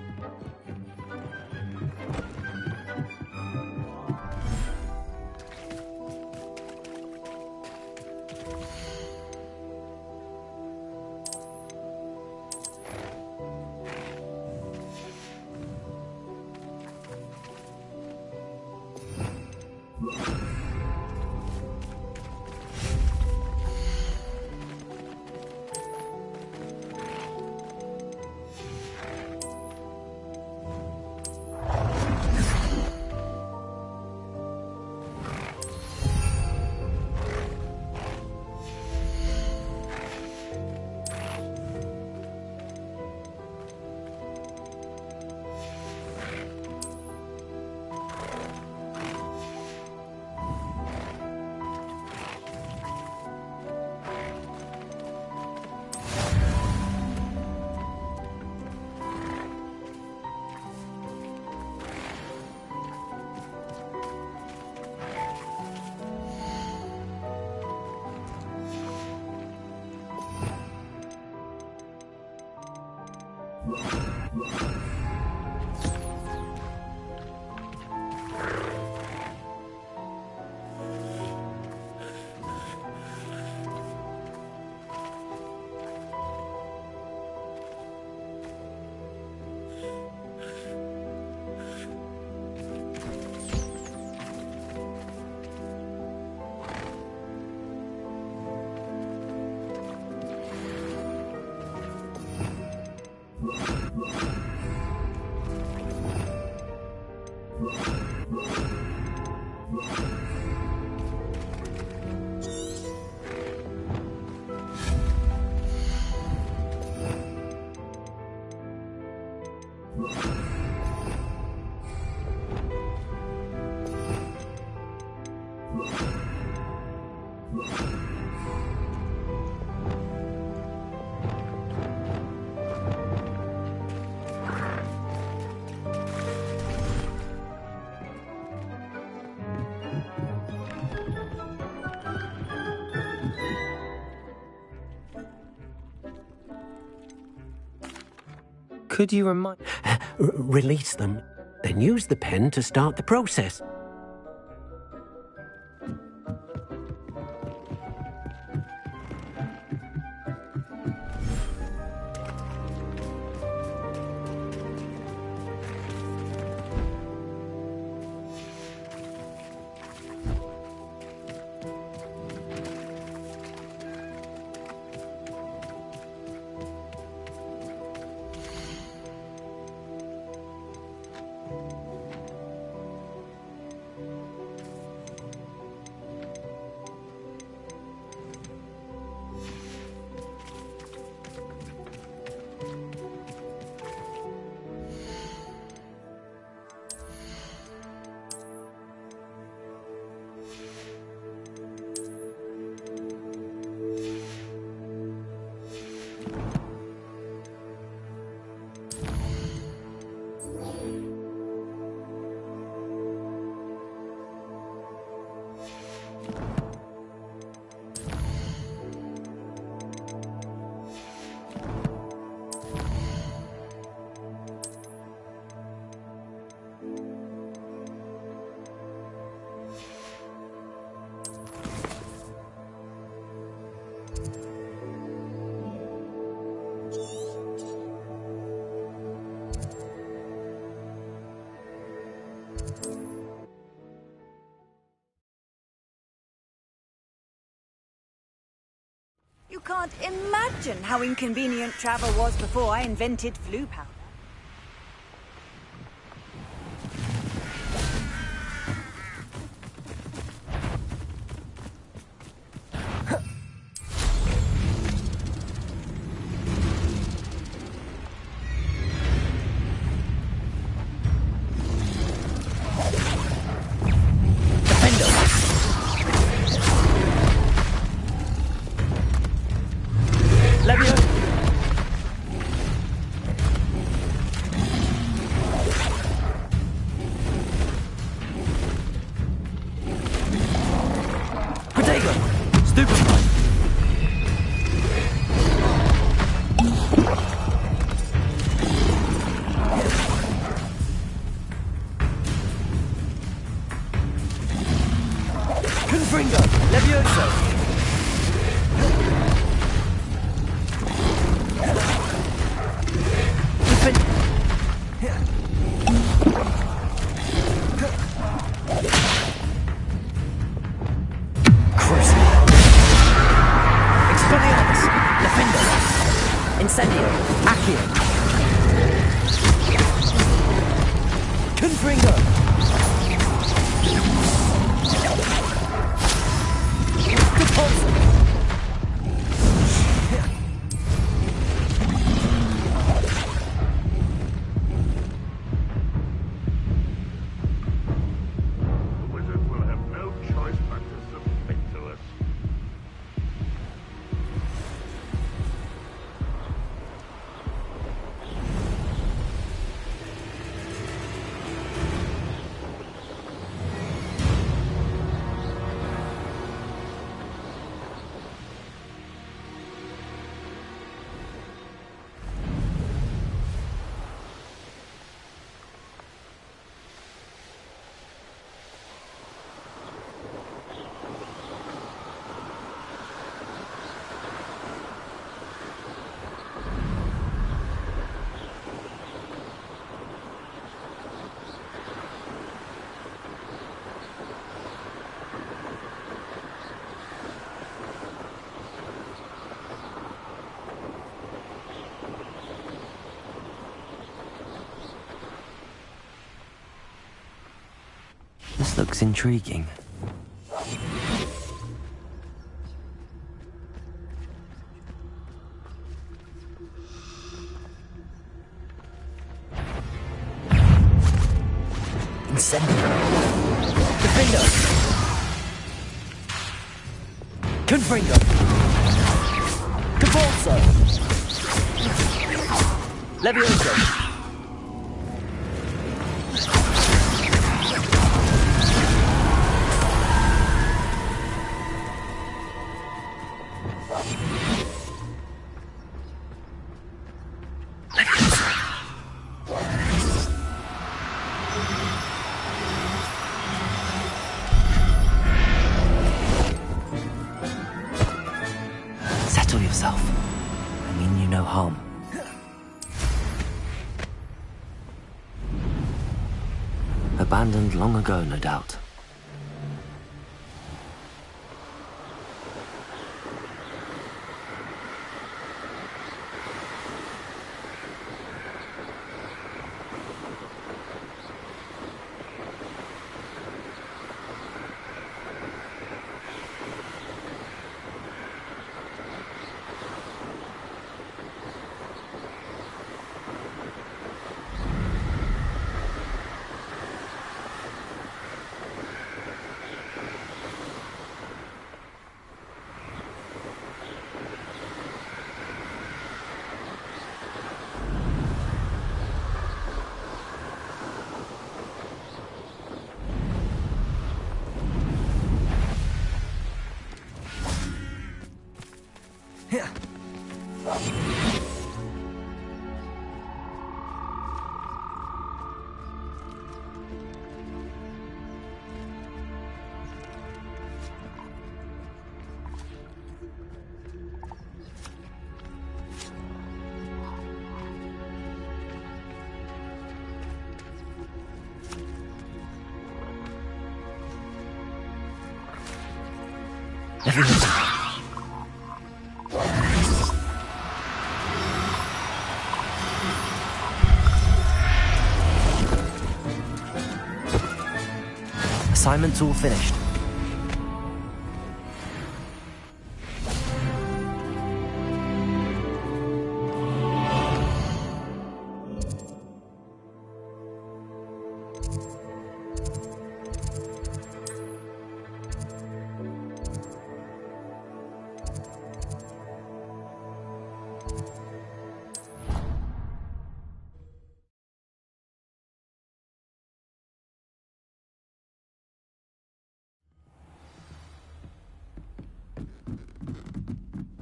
Could you remind... Release them, then use the pen to start the process. can't imagine how inconvenient travel was before I invented flu powder. This looks intriguing. Incendio. Defender. Confringo. Cavalso. Levioso. Settle yourself. I mean you no harm. Abandoned long ago, no doubt. assignment's all finished.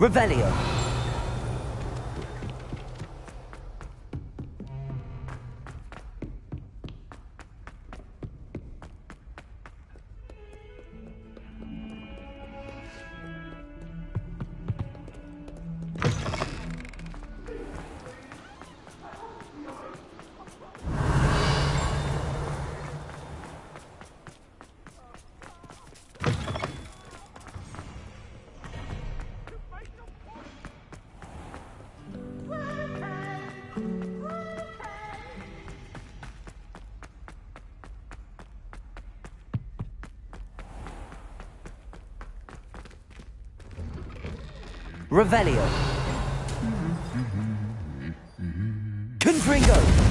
Revelio. Revelio. Confringo.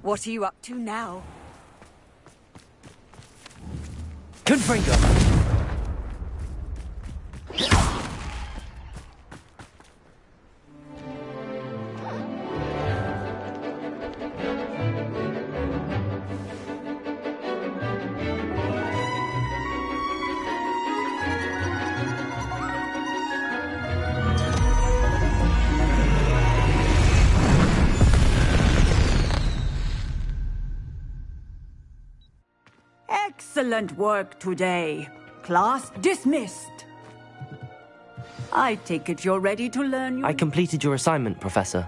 What are you up to now? Confringo. Excellent work today. Class dismissed. I take it you're ready to learn your... I completed your assignment, Professor.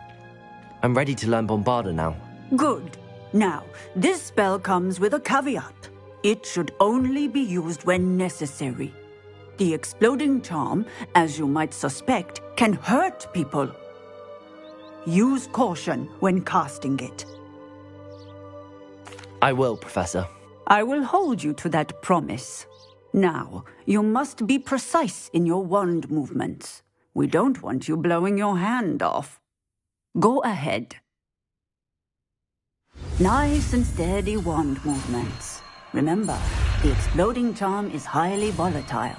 I'm ready to learn Bombarda now. Good. Now, this spell comes with a caveat. It should only be used when necessary. The exploding charm, as you might suspect, can hurt people. Use caution when casting it. I will, Professor. I will hold you to that promise. Now, you must be precise in your wand movements. We don't want you blowing your hand off. Go ahead. Nice and steady wand movements. Remember, the exploding charm is highly volatile.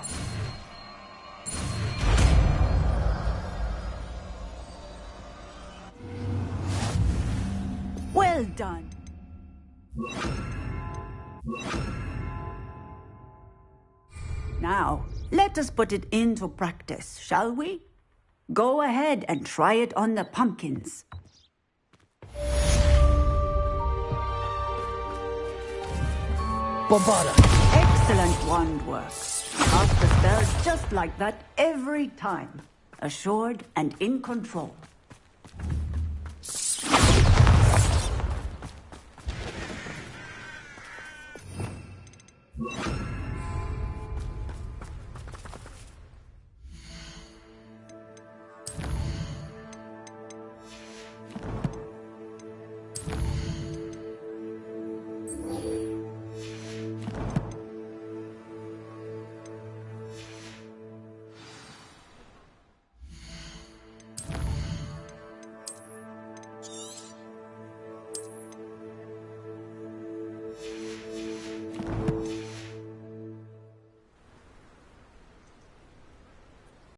Well done. Now, let us put it into practice, shall we? Go ahead and try it on the pumpkins. Bombarda! Excellent wand work. Cast the spells just like that every time. Assured and in control.